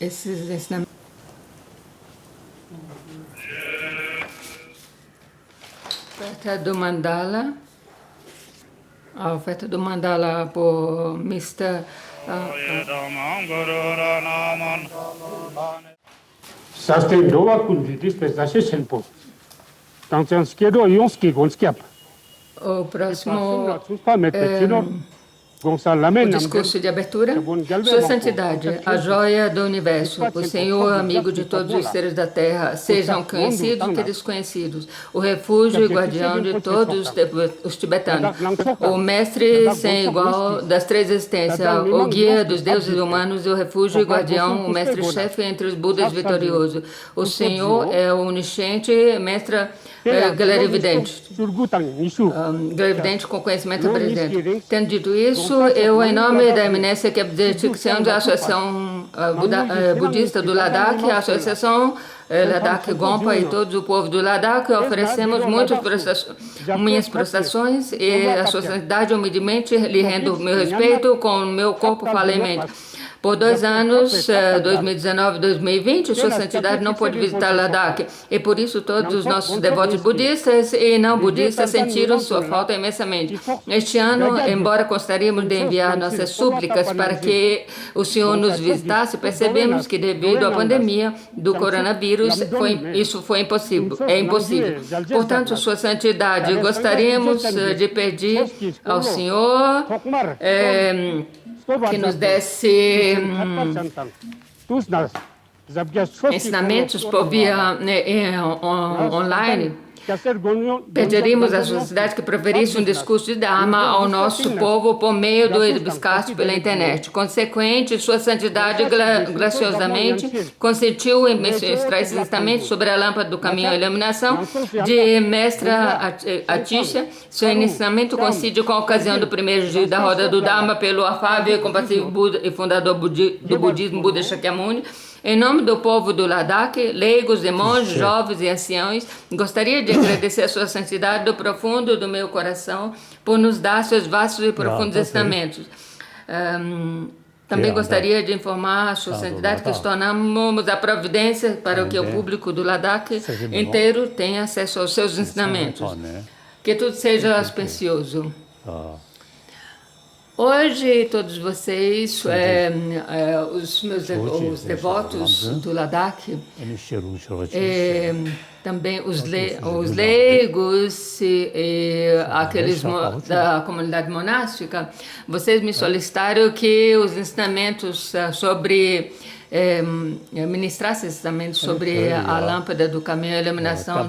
Esses ensinamentos. Oferta do mandala. A oferta do mandala por Mr. Sastem doa kundi dispensação senpo. Tanto esquerdo e uns que gonskiap. O próximo O o discurso de abertura. Sua Santidade, a joia do universo, o Senhor amigo de todos os seres da terra, sejam conhecidos que desconhecidos, o refúgio e guardião de todos os tibetanos, o mestre sem igual das três existências, o guia dos deuses humanos, o refúgio e guardião, o mestre-chefe entre os Budas vitorioso. O Senhor é o onisciente, mestre clarividente, clarividente com conhecimento presente. Tendo dito isso, eu, em nome da eminência que é a da Associação Budista do Ladakh, a Associação Ladakh Gompa e todo o povo do Ladakh, oferecemos minhas prestações e a sua santidade humildemente lhe rendo meu respeito com o meu corpo, fala e mente. Por 2 anos, 2019 e 2020, Sua Santidade não pôde visitar Ladakh e por isso todos os nossos devotos budistas e não budistas sentiram sua falta imensamente. Este ano, embora gostaríamos de enviar nossas súplicas para que o Senhor nos visitasse, percebemos que devido à pandemia do coronavírus, isso foi impossível. É impossível. Portanto, Sua Santidade, gostaríamos de pedir ao Senhor que nos desse ensinamentos por via online. Pediríamos à sociedade que proferisse um discurso de Dharma ao nosso povo por meio do webcast pela internet. Consequente, Sua Santidade graciosamente consentiu em ministrar esses ensinamentos sobre a lâmpada do caminho à iluminação de Mestra Atisha. Seu ensinamento coincide com a ocasião do primeiro dia da roda do Dharma pelo afável e compassivo Buda e fundador do budismo Buda Shakyamuni. Em nome do povo do Ladakh, leigos e monges, jovens e anciãos, gostaria de agradecer a Sua Santidade do profundo do meu coração por nos dar seus vastos e profundos ensinamentos. Também gostaria de informar a Sua Santidade que tornamos a providência para que o público do Ladakh inteiro tenha acesso aos seus ensinamentos. Que tudo seja auspicioso. Hoje, todos vocês, os devotos do Ladakh, também os leigos e aqueles da comunidade monástica, vocês me solicitaram que os ensinamentos sobre ministrasse ensinamentos sobre a lâmpada do caminho e a iluminação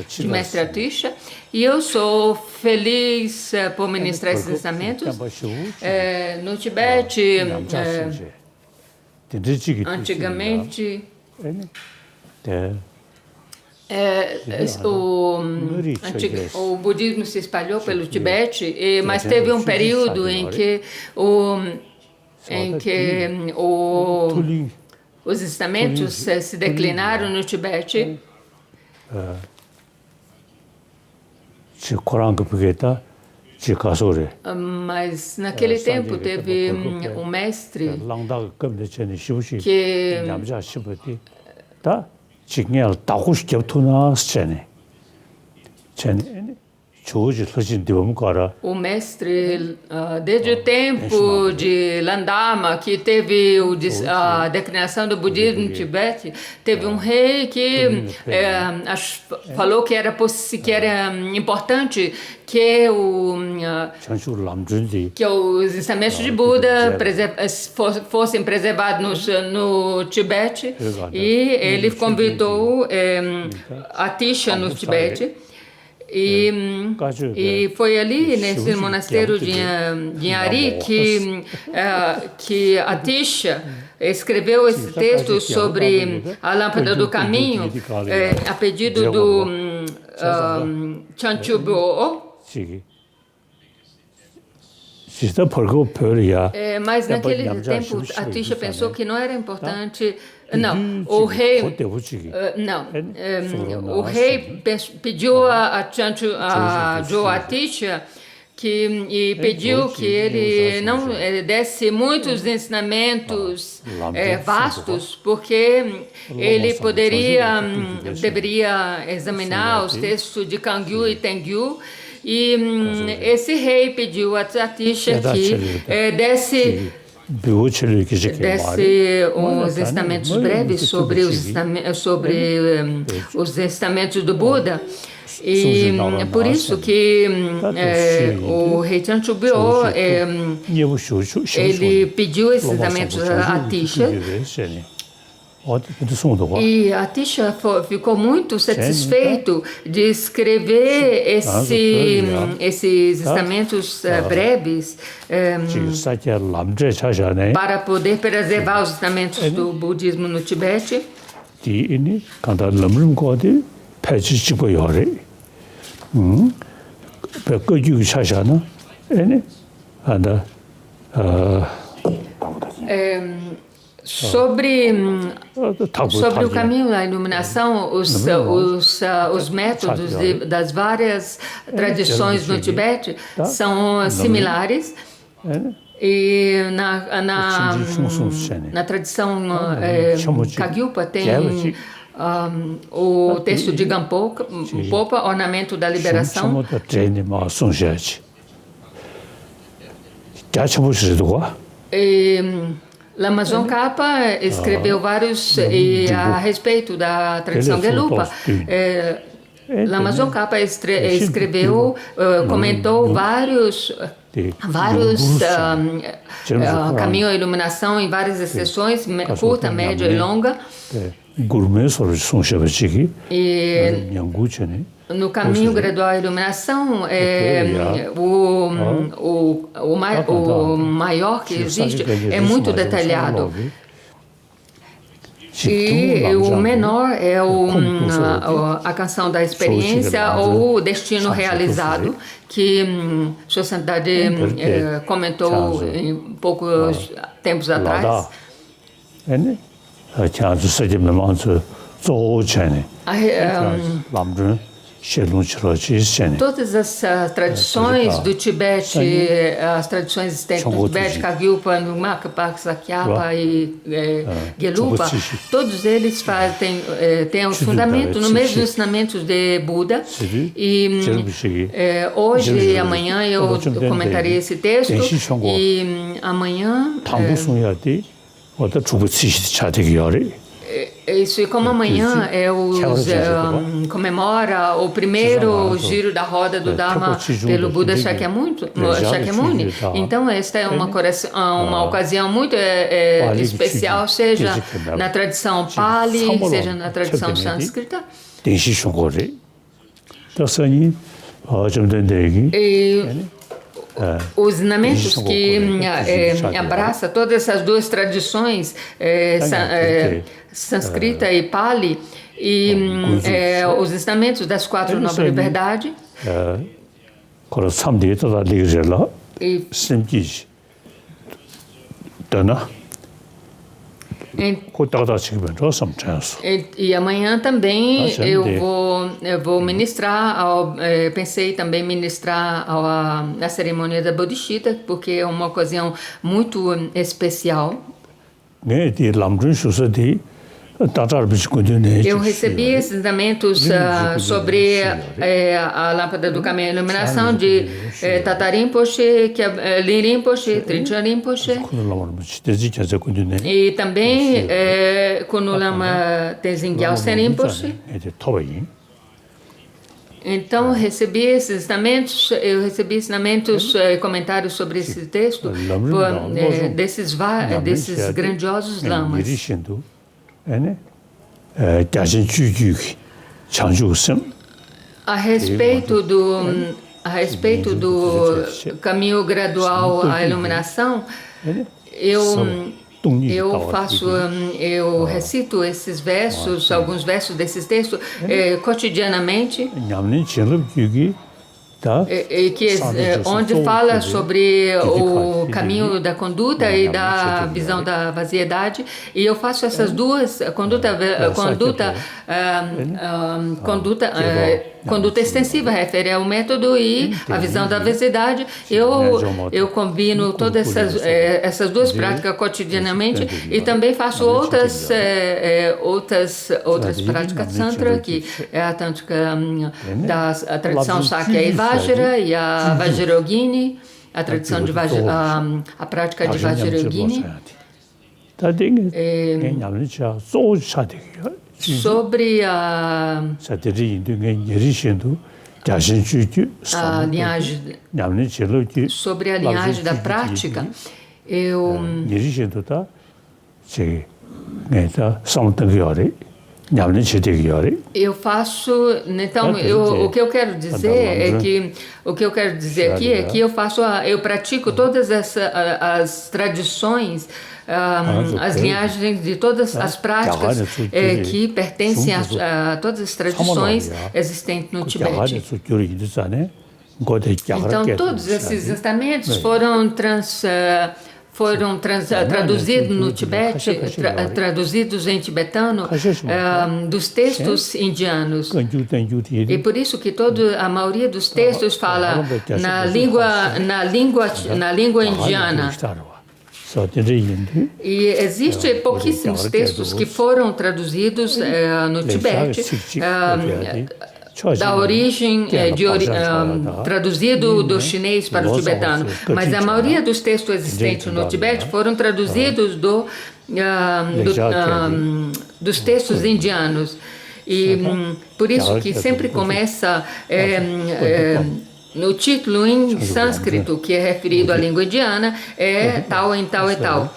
de Mestre Atisha. E eu sou feliz por ministrar esses ensinamentos. No Tibete, antigamente, o budismo se espalhou pelo Tibete, mas teve um período em que os ensinamentos se declinaram no Tibete. Mas naquele tempo teve um mestre o mestre, desde o tempo de Landama, que teve a declinação do budismo no Tibete, teve um rei que falou que era importante que os ensinamentos de Buda fossem preservados no Tibete, e ele convidou Atisha no Tibete. E foi ali, nesse monasteiro de Inhari, que Atisha escreveu esse texto sobre a lâmpada do caminho, a pedido do Chanchubo. Mas naquele tempo, Atisha pensou que não era importante Não, o rei pediu a Joatisha e pediu que ele não desse muitos ensinamentos vastos, porque ele deveria examinar os textos de Kangyu e Tengyu, e esse rei pediu a Joatisha que desse uns ensinamentos breves sobre os ensinamentos do Buda. E por isso que o rei Chanchubyo ele pediu esses ensinamentos a Atisha. E Atisha ficou muito satisfeito de escrever esses ensinamentos breves para poder preservar os ensinamentos do budismo no Tibete. Sobre o caminho da iluminação, os métodos das várias tradições no Tibete são similares. E na tradição Kagyupa tem o texto de Gampopa, Ornamento da Liberação. Lama Tsongkhapa escreveu vários a respeito da tradição Gelugpa. Lama Tsongkhapa escreveu, comentou vários caminhos à iluminação em várias exceções, curta, média e longa. No caminho gradual à iluminação, o maior que existe é muito detalhado. E o menor é a canção da experiência ou o destino realizado, que Sua Santidade comentou em poucos tempos atrás. Todas as tradições do Tibete, as tradições existentes do Tibete, Kagyupa, Nyingma, Sakyapa e Gelugpa, todos eles têm os fundamentos, no mesmo ensinamentos de Buda. E hoje e amanhã eu comentarei esse texto, e amanhã... Isso, e como amanhã comemora o primeiro giro da roda do Dharma pelo Buda Shakyamuni, então esta é uma ocasião muito especial, seja na tradição Pali, seja na tradição sânscrita. Os ensinamentos que abraçam todas essas duas tradições, sânscrita e Pali, e os ensinamentos das quatro nobres verdades. E amanhã também eu vou ministrar, pensei também ministrar a cerimônia da Bodhicitta, porque é uma ocasião muito especial. Eu recebi esses ensinamentos sobre a lâmpada do caminho da iluminação de Tata Rinpoche, Lin Rinpoche, Trinchen Rinpoche, e também Kunulama Tenzin Gyaltsen Rinpoche. Então, eu recebi ensinamentos e comentários sobre esse texto desses grandiosos lamas. A respeito do caminho gradual à iluminação, eu recito esses versos, alguns versos desses textos cotidianamente. onde fala sobre o caminho da conduta e da visão da vaziedade, e eu faço essas duas, conduta extensiva, refere ao método e a visão da vaziedade. Eu combino todas essas duas práticas cotidianamente e também faço outras práticas tantra, que é a tântrica da tradição Sakya e Vajra e a Vajrayogini, a tradição de a prática de Vajrayogini. Sobre a linhagem da prática, eu faço, então, o que eu quero dizer aqui é que eu pratico todas as tradições, as linhagens de todas as práticas que pertencem a todas as tradições existentes no Tibete. Então, todos esses ensinamentos foram traduzidos no Tibete, traduzidos em tibetano, dos textos indianos. E por isso que a maioria dos textos fala na língua indiana. E existem pouquíssimos textos que foram traduzidos no Tibete, da origem, traduzido do chinês para o tibetano. Mas a maioria dos textos existentes no Tibete foram traduzidos dos textos indianos. E por isso que sempre começa no título em sânscrito, que é referido à língua indiana, é tal em tal e tal.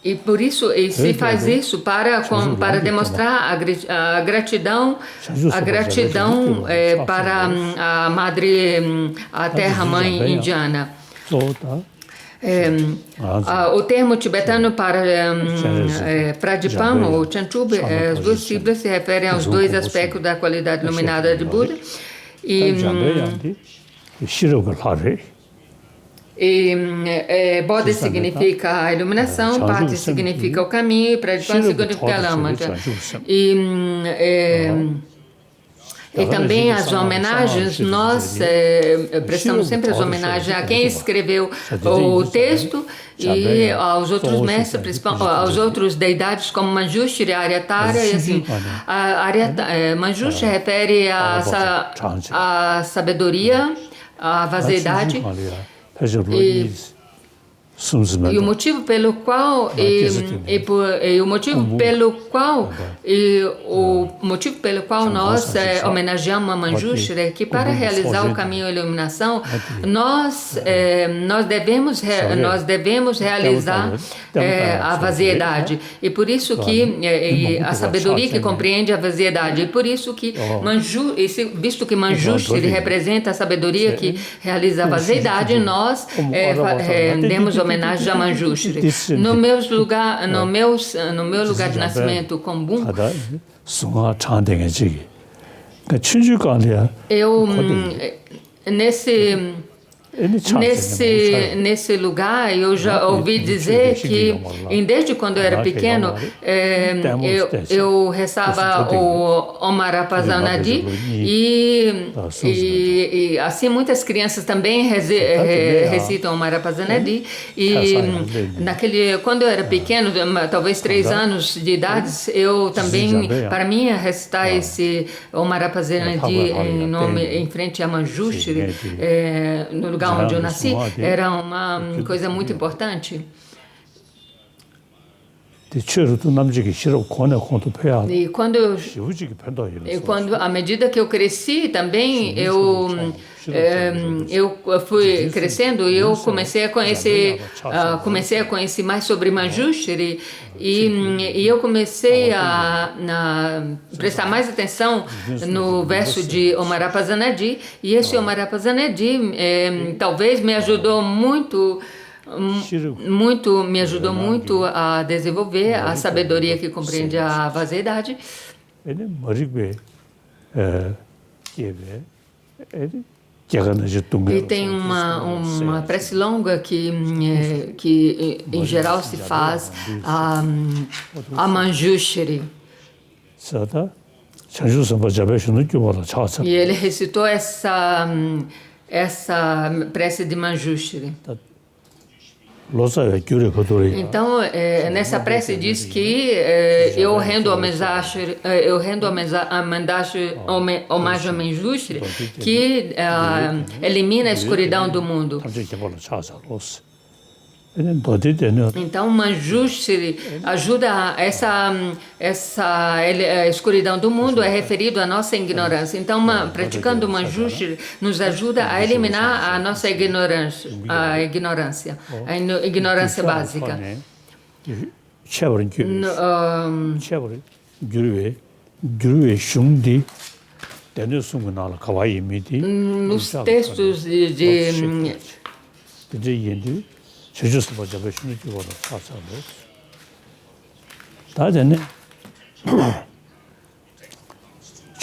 E por isso se faz isso para demonstrar a gratidão para a madre, a terra-mãe indiana. O termo tibetano para Pradipam ou Chanchub, as duas siglas se referem aos dois aspectos da qualidade iluminada de Buda. Bodhi significa a iluminação, Pati significa o caminho e Pradipam significa a lâmpada. E também as homenagens, nós prestamos sempre as homenagens a quem escreveu o texto e aos outros mestres, aos outros deidades como Manjushri, Aryatara e assim. Manjushri refere a sabedoria, a vaziedade. E o motivo pelo qual nós homenageamos a Manjushri é que para realizar o caminho à iluminação nós devemos realizar a vaziedade, e por isso que a sabedoria que compreende a vaziedade, e por isso que visto que Manjushri representa a sabedoria que realiza a vaziedade, nós demos homenagem a Manjushri. No meu lugar de nascimento, Kombun, eu nesse lugar eu já ouvi dizer que desde quando eu era pequeno eu rezava o Om Arapazanadi e assim muitas crianças também recitam Om Arapazanadi, e quando eu era pequeno, talvez 3 anos de idade, eu também, para mim, recitar esse Om Arapazanadi em frente a Manjushri, no lugar onde eu nasci, era uma coisa muito importante. E à medida que eu cresci também, eu fui crescendo e eu comecei a conhecer mais sobre Manjushri, e eu comecei a prestar mais atenção no verso de Om Arapazanadi, e esse Om Arapazanadi talvez me ajudou muito a desenvolver a sabedoria que compreende a vaziedade. E tem uma prece longa que em geral se faz a Manjushri. E ele recitou essa prece de Manjushri. Então, nessa prece diz que eu rendo homenagem a Manjushri, que elimina a escuridão do mundo. Então, Manjushri ajuda essa escuridão do mundo, é referido à nossa ignorância. Então, praticando Manjushri nos ajuda a eliminar a nossa ignorância básica. Nos textos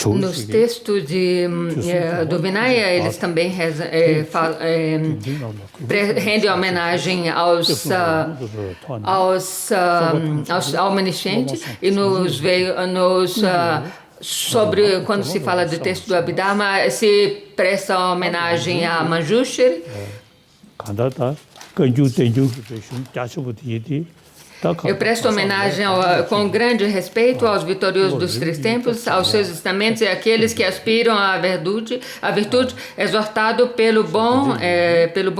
nos textos do Vinaya, eles também rendem homenagem ao Omnisciente e sobre quando se fala do texto do Abhidharma, se presta homenagem a Manjushri. Eu presto homenagem com grande respeito aos vitoriosos dos três tempos, aos seus estamentos e àqueles que aspiram à virtude, exortado pelo bom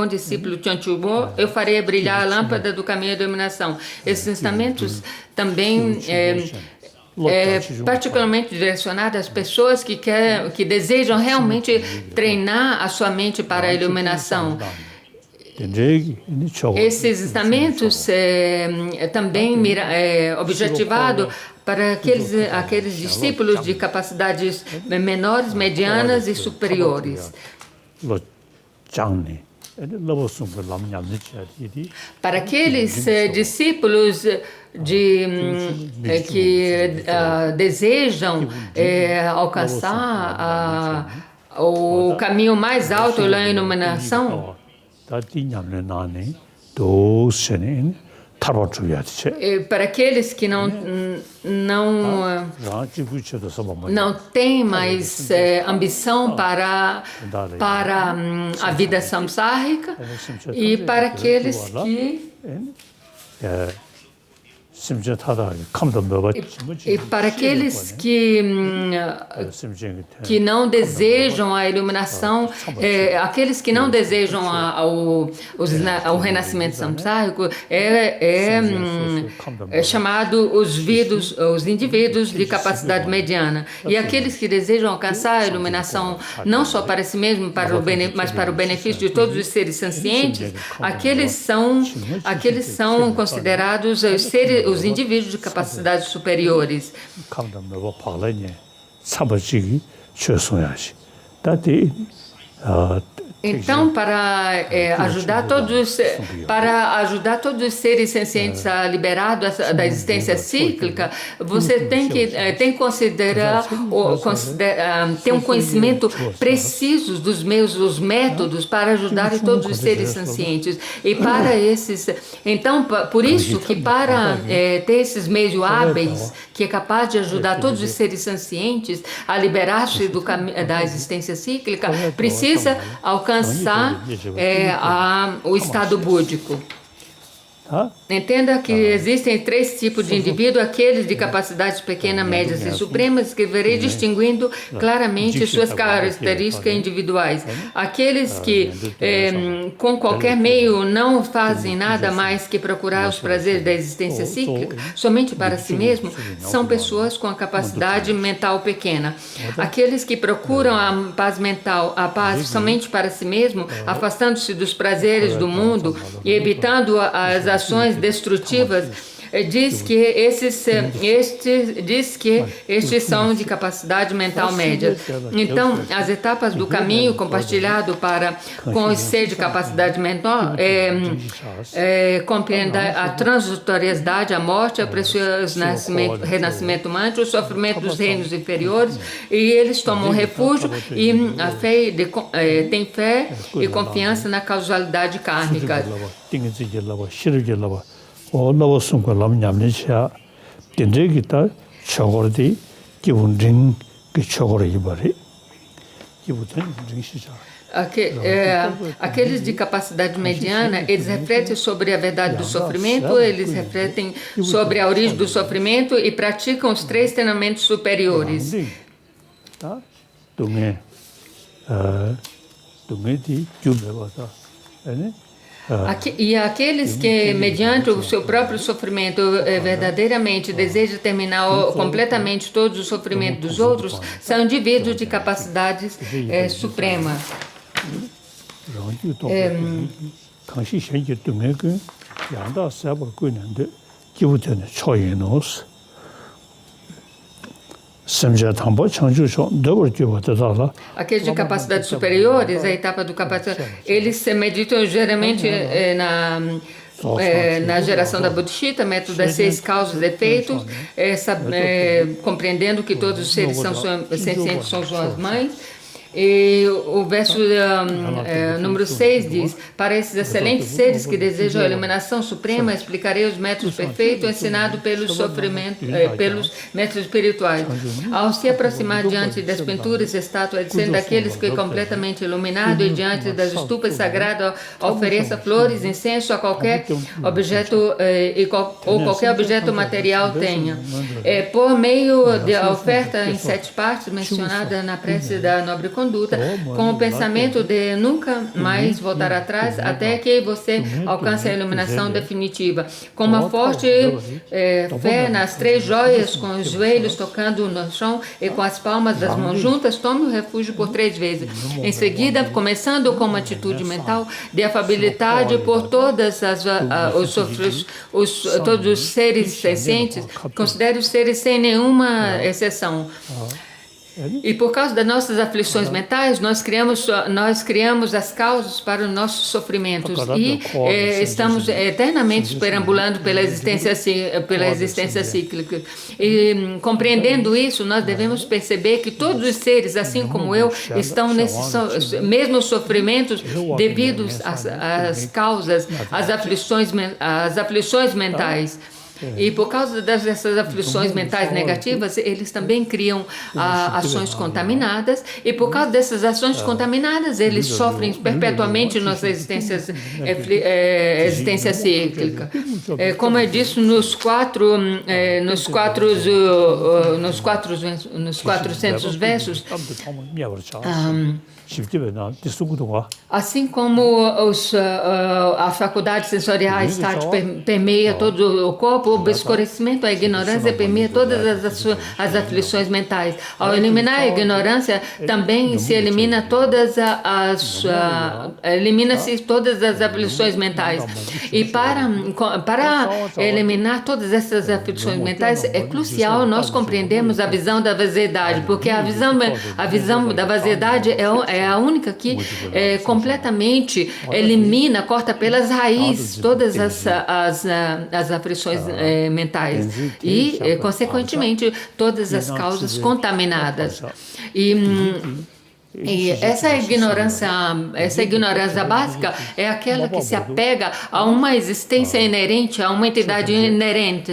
discípulo Chanchubo, eu farei brilhar a lâmpada do caminho da iluminação. Esses estamentos também particularmente direcionado às pessoas que desejam realmente treinar a sua mente para a iluminação. Esses estamentos também objetivado para aqueles discípulos de capacidades menores, medianas e superiores. Para aqueles discípulos que desejam alcançar o caminho mais alto da iluminação, para aqueles que não têm mais ambição para a vida samsárica e para aqueles que não desejam a iluminação, aqueles que não desejam o renascimento samsárico, é chamado os indivíduos de capacidade mediana. E aqueles que desejam alcançar a iluminação não só para si mesmo, mas para o benefício de todos os seres sencientes, aqueles são considerados os indivíduos de capacidades superiores. Então, para ajudar todos os seres sencientes a liberar da existência cíclica, você tem que considerar ter um conhecimento preciso dos métodos para ajudar todos os seres sencientes. E para esses, então, por isso que para ter esses meios hábeis, que é capaz de ajudar todos os seres sencientes a liberar-se da existência cíclica, precisa alcançar o estado búdico. Entenda que existem três tipos de indivíduo: aqueles de capacidades pequenas, médias e supremas, que verei distinguindo claramente suas características individuais. Aqueles que, com qualquer meio, não fazem nada mais que procurar os prazeres da existência cíclica, somente para si mesmo, são pessoas com a capacidade mental pequena. Aqueles que procuram a paz mental, a paz somente para si mesmo, afastando-se dos prazeres do mundo e evitando as ações destrutivas, diz que estes são de capacidade mental média. Então, as etapas do caminho compartilhado com os seres de capacidade mental compreende a transitoriedade, a morte, o precioso renascimento humano, o sofrimento dos reinos inferiores, e eles tomam refúgio e a fé tem fé e confiança na causalidade kármica. Aqueles de capacidade mediana, eles refletem sobre a verdade do sofrimento, eles refletem sobre a origem do sofrimento e praticam os 3 treinamentos superiores. E aqueles que, mediante o seu próprio sofrimento, verdadeiramente desejam terminar completamente todo o sofrimento dos outros, são indivíduos de capacidades suprema. Aqueles de capacidades superiores, a etapa do capacidade, eles se meditam geralmente na geração da Bodhicitta, método das 6 causas e efeitos, compreendendo que todos os seres sencientes são suas mães. E o verso número 6 diz: para esses excelentes seres que desejam a iluminação suprema, explicarei os métodos perfeitos ensinados pelos métodos espirituais. Ao se aproximar diante das pinturas e estátuas, sendo daqueles que é completamente iluminado, e diante das estupas sagradas, ofereça flores, incenso a qualquer objeto ou qualquer objeto material tenha. Por meio da oferta em 7 partes mencionada na prece da nobre conduta, com o pensamento de nunca mais voltar atrás até que você alcance a iluminação definitiva. Com uma forte fé nas 3 joias, com os joelhos tocando no chão e com as palmas das mãos juntas, tome o refúgio por 3 vezes. Em seguida, começando com uma atitude mental de afabilidade por todos os seres sencientes, considere os seres sem nenhuma exceção. E por causa das nossas aflições mentais, nós criamos as causas para os nossos sofrimentos e estamos eternamente perambulando pela existência cíclica. E compreendendo isso, nós devemos perceber que todos os seres, assim como eu, estão nesses mesmos sofrimentos devidos às causas, às aflições mentais. E por causa dessas aflições mentais negativas, eles também criam ações contaminadas, e por causa dessas ações contaminadas, eles sofrem perpetuamente nossa existência cíclica. Como eu disse nos 400 versos, assim como as faculdades sensoriais táteis permeia todo o corpo, o obscurecimento, a ignorância permeia todas as aflições mentais. Ao eliminar a ignorância, também se elimina elimina-se todas as aflições mentais. E para eliminar todas essas aflições mentais, é crucial nós compreendermos a visão da vaziedade, porque a visão da vaziedade é a única que completamente elimina, corta pelas raízes todas as aflições mentais e, consequentemente, todas as causas contaminadas. E essa ignorância básica é aquela que se apega a uma existência inerente, a uma entidade inerente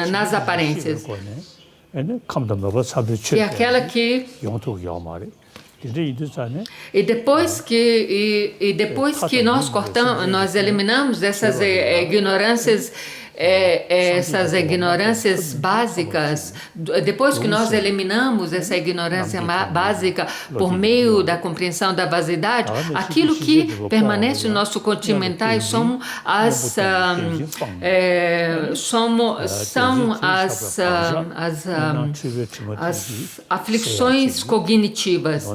nas aparências. E aquela que... E depois que nós eliminamos essas ignorâncias básicas, depois que nós eliminamos essa ignorância básica por meio da compreensão da vaziedade, aquilo que permanece no nosso corpo mental são as aflições cognitivas.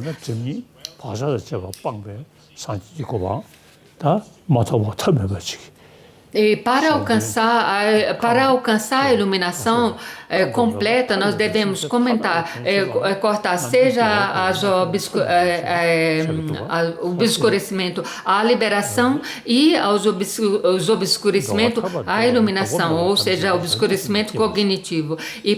E para alcançar a iluminação completa, nós devemos cortar seja o obscurecimento à liberação e os obscurecimentos à iluminação, ou seja, o obscurecimento cognitivo. E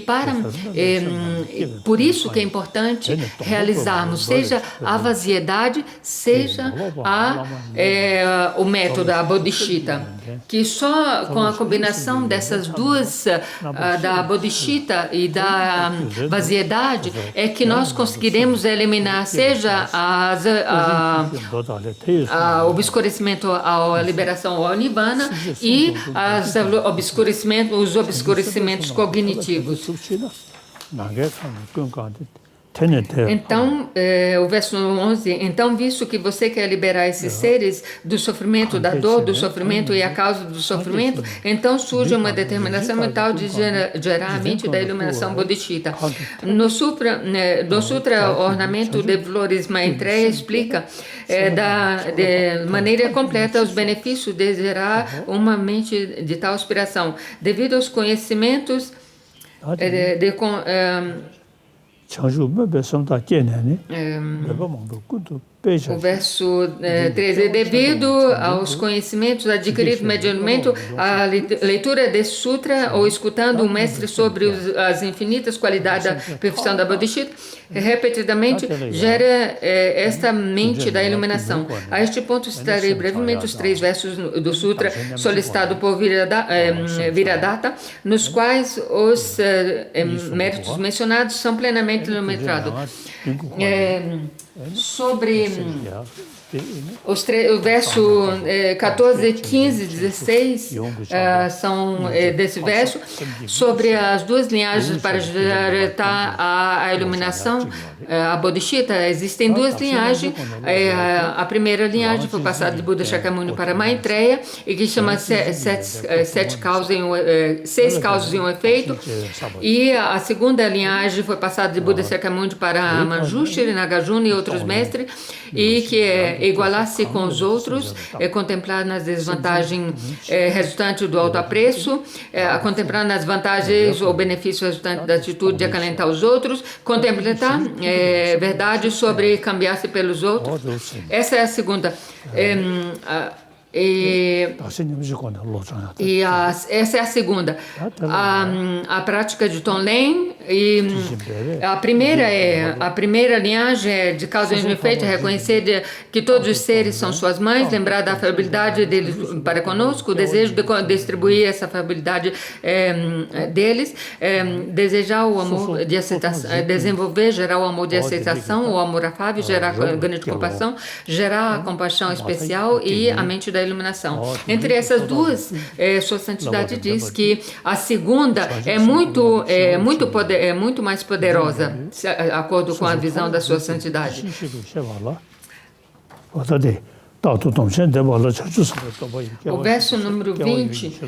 por isso que é importante realizarmos seja a vaziedade, seja o método, a bodhicitta, que só com a combinação dessas duas, da bodhicitta e da vaziedade, é que nós conseguiremos eliminar seja o obscurecimento à liberação ou ao nirvana e os obscurecimentos cognitivos. Então, o verso 11, então, visto que você quer liberar esses seres do sofrimento, da dor, do sofrimento e a causa do sofrimento, então surge uma determinação mental de gerar a mente da iluminação bodhicitta. No Sutra Ornamento de Flores Maitreya explica de maneira completa os benefícios de gerar uma mente de tal aspiração, devido aos conhecimentos o verso 13, devido aos conhecimentos adquiridos mediante a leitura desse sutra ou escutando o mestre sobre as infinitas qualidades da perfeição da bodhicitta, repetidamente gera esta mente da iluminação. A este ponto citarei brevemente os 3 versos do sutra solicitado por Viradatta, nos quais os méritos mencionados são plenamente iluminados. Sobre o verso 14, 15 e 16 são desse verso, sobre as 2 linhagens para gerar a iluminação, a bodhicitta. Existem 2 linhagens. A primeira linhagem foi passada de Buda Shakyamuni para Maitreya, e que chama 6 causas e um efeito. E a segunda linhagem foi passada de Buda Shakyamuni para Manjushri, Nagarjuna e outros mestres, e que é igualar-se com os outros, contemplar nas desvantagens resultantes do autoapreço, contemplar nas vantagens ou benefícios resultantes da atitude de acalentar os outros, contemplar verdade sobre cambiar-se pelos outros. Essa é a segunda. Essa é a segunda. A prática de Tonglen, e a primeira linhagem é de causa e efeito, reconhecer que todos os seres são suas mães, lembrar da afabilidade deles para conosco, o desejo de distribuir essa afabilidade deles, desejar o amor de aceitação, desenvolver, gerar o amor de aceitação, o amor afável, gerar grande compaixão, gerar a compaixão especial e a mente da iluminação. Entre essas duas, Sua Santidade diz que a segunda é muito mais poderosa, de acordo com a visão da Sua Santidade. O verso número 20,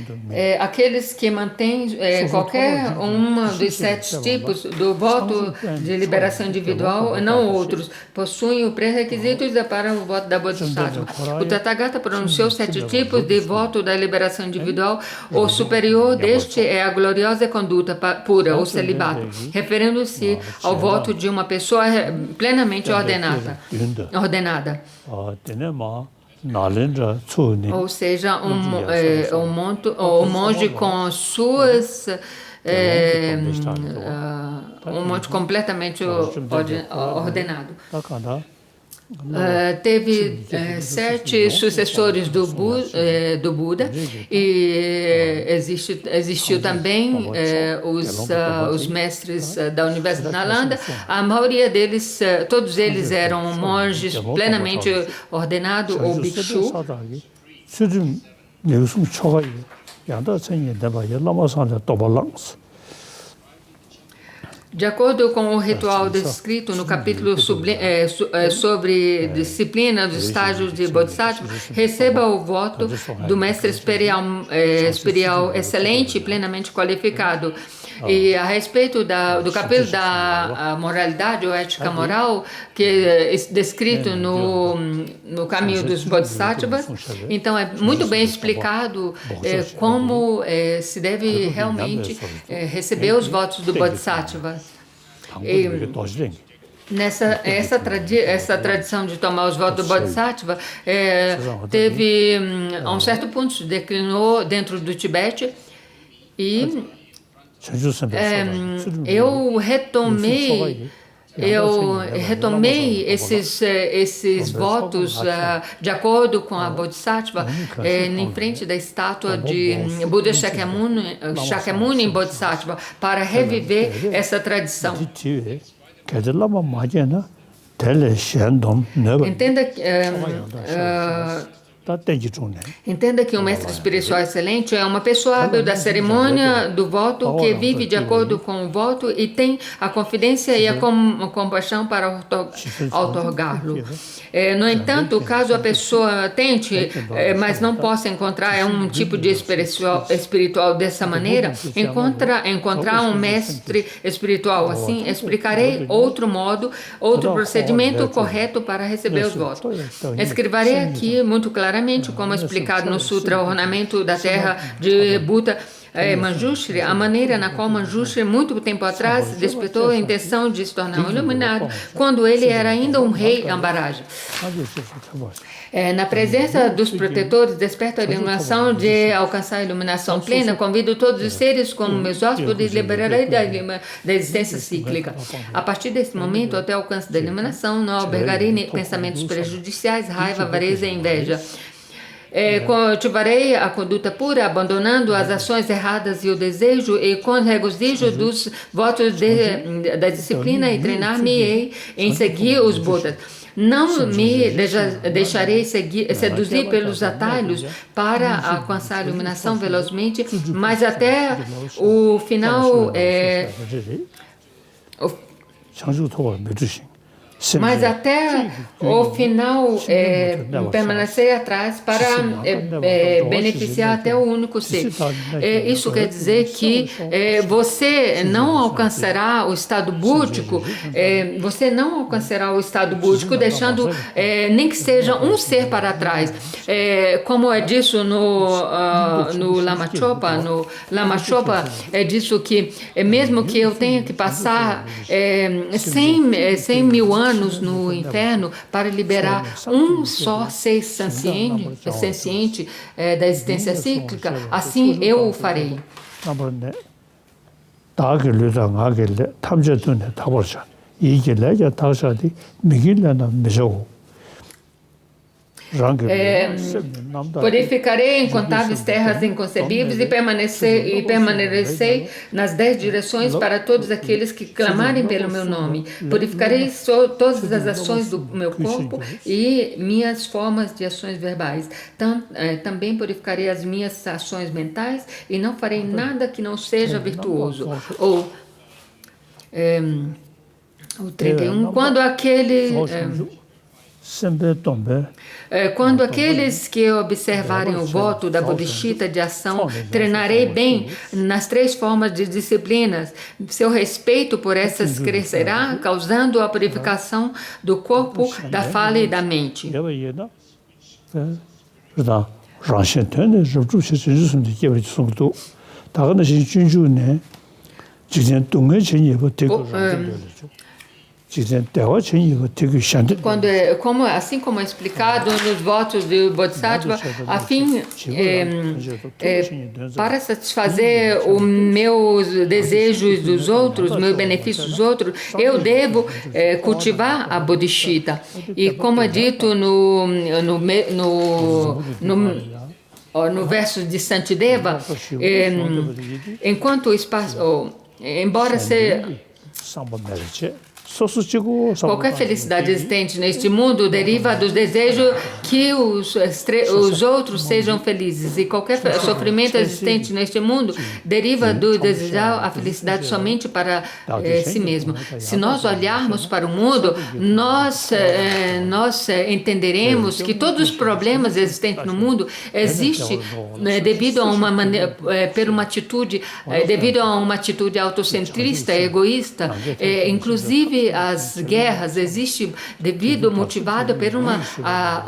aqueles que mantêm qualquer uma dos 7 tipos do voto de liberação individual, não outros, possuem o pré-requisito para o voto da Bodhisattva. O Tathagata pronunciou 7 tipos de voto da liberação individual. O superior deste é a gloriosa conduta pura, o celibato, referindo-se ao voto de uma pessoa plenamente ordenada. Ou seja, um monge com suas um monte completamente ordenado. Teve 7 sucessores do Buda, e existiu também os mestres da Universidade de Nalanda. A maioria deles, todos eles eram monges plenamente ordenados ou bhikshu. De acordo com o ritual descrito no capítulo sobre disciplina dos estágios de Bodhisattva, receba o voto do mestre experial excelente e plenamente qualificado. E a respeito do capítulo da moralidade ou ética moral, que é descrito no caminho dos Bodhisattvas, então é muito bem explicado como se deve realmente receber os votos do Bodhisattva. Essa tradição de tomar os votos do Bodhisattva teve, a um certo ponto, se declinou dentro do Tibete e eu retomei esses votos de acordo com a Bodhisattva em frente da estátua de Buda Shakyamuni Bodhisattva para reviver essa tradição. Entenda que um mestre espiritual excelente é uma pessoa hábil da cerimônia do voto que vive de acordo com o voto e tem a confidência e a compaixão para outorgá-lo. No entanto, caso a pessoa tente, mas não possa encontrar um tipo de espiritual dessa maneira, encontrar um mestre espiritual assim, explicarei outro modo, outro procedimento correto para receber os votos. Escreverei aqui muito claramente, como explicado no Sutra Ornamento da Terra de Buda Manjushri, a maneira na qual Manjushri, muito tempo atrás, despertou a intenção de se tornar um iluminado, quando ele era ainda um rei Ambaraja. Na presença dos protetores, desperto a iluminação de alcançar a iluminação plena, convido todos os seres como meus hóspedes, liberarei da existência cíclica. A partir desse momento, até o alcance da iluminação, não albergarei pensamentos prejudiciais, raiva, avareza e inveja. Cultivarei a conduta pura, abandonando as ações erradas e o desejo, e com regozijo dos votos da disciplina, e treinar-me-ei em seguir os Budas. Não me deixarei seduzir pelos atalhos para alcançar a iluminação velozmente, mas até o final permanecer atrás para beneficiar até o único ser. Isso quer dizer que você não alcançará o estado búdico, deixando nem que seja um ser para trás. Como é disso no Lama Chopa, é disso que mesmo que eu tenha que passar 100 mil anos no inferno para liberar um só ser senciente da existência cíclica, assim eu o farei. Purificarei incontáveis terras inconcebíveis e permanecerei nas 10 direções para todos aqueles que clamarem pelo meu nome. Purificarei todas as ações do meu corpo e minhas formas de ações verbais. Também purificarei as minhas ações mentais e não farei nada que não seja virtuoso. O 31. Quando aqueles que observarem o voto da bodhicitta de ação, treinarei bem nas 3 formas de disciplinas. Seu respeito por essas crescerá, causando a purificação do corpo, da fala e da mente. Assim como é explicado nos votos do Bodhisattva, para satisfazer os meus desejos dos outros, meus benefícios dos outros, eu devo cultivar a bodhicitta. E como é dito no verso de Santideva, enquanto o espaço, embora seja qualquer felicidade existente neste mundo deriva dos desejos que os outros sejam felizes. E qualquer sofrimento existente neste mundo deriva do desejar a felicidade somente para si mesmo. Se nós olharmos para o mundo, nós entenderemos que todos os problemas existentes no mundo existem devido a devido a uma atitude autocentrista, egoísta. Inclusive as guerras existem motivada por uma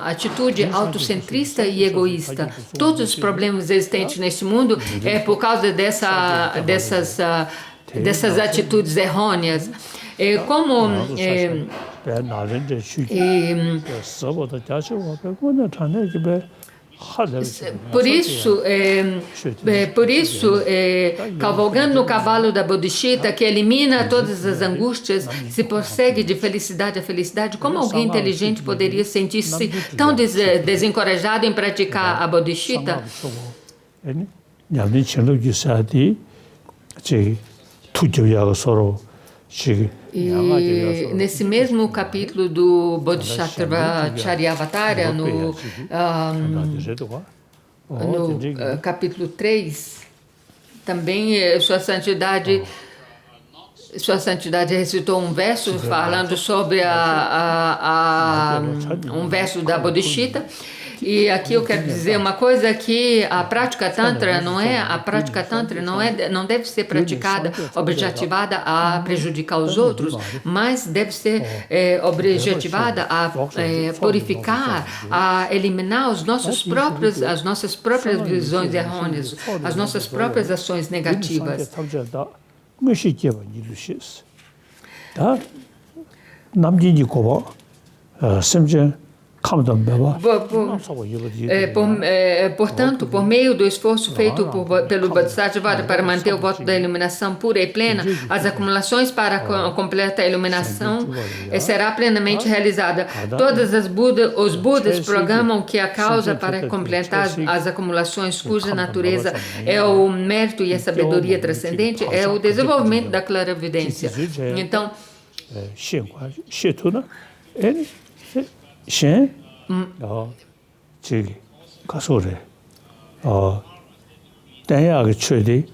atitude autocentrista e egoísta. Todos os problemas existentes neste mundo é por causa dessas atitudes errôneas. Por isso, cavalgando no cavalo da Bodhisattva, que elimina todas as angústias, se prossegue de felicidade a felicidade, como alguém inteligente poderia sentir-se tão desencorajado em praticar a Bodhisattva? E nesse mesmo capítulo do Bodhisattva Charyavatara, no capítulo 3, também Sua Santidade recitou um verso falando sobre um verso da Bodhisattva. E aqui eu quero dizer uma coisa, que a prática tantra não deve ser praticada objetivada a prejudicar os outros, mas deve ser objetivada a purificar, a eliminar as nossas próprias visões errôneas, as nossas próprias ações negativas. Portanto, por meio do esforço feito pelo Bodhisattva para manter o voto da iluminação pura e plena, as acumulações para a completa iluminação será plenamente realizada. Os Budas proclamam que a causa para completar as acumulações, cuja natureza é o mérito e a sabedoria transcendente, é o desenvolvimento da clarividência. Então, 가소래 대야의 최대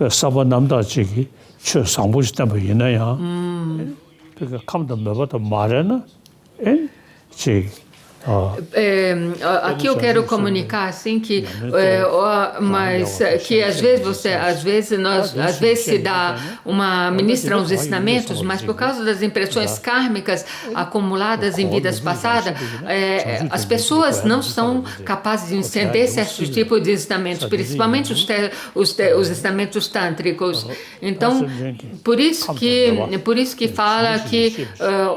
사바 남다 지기 최 상부시다 보이나야 그러니까 감도 몇번 말하나 지 aqui eu quero comunicar assim que às vezes se dá ministra uns ensinamentos, mas por causa das impressões kármicas acumuladas em vidas passadas, as pessoas não são capazes de entender certos tipos de ensinamentos, principalmente os ensinamentos tântricos. Então, por isso que fala que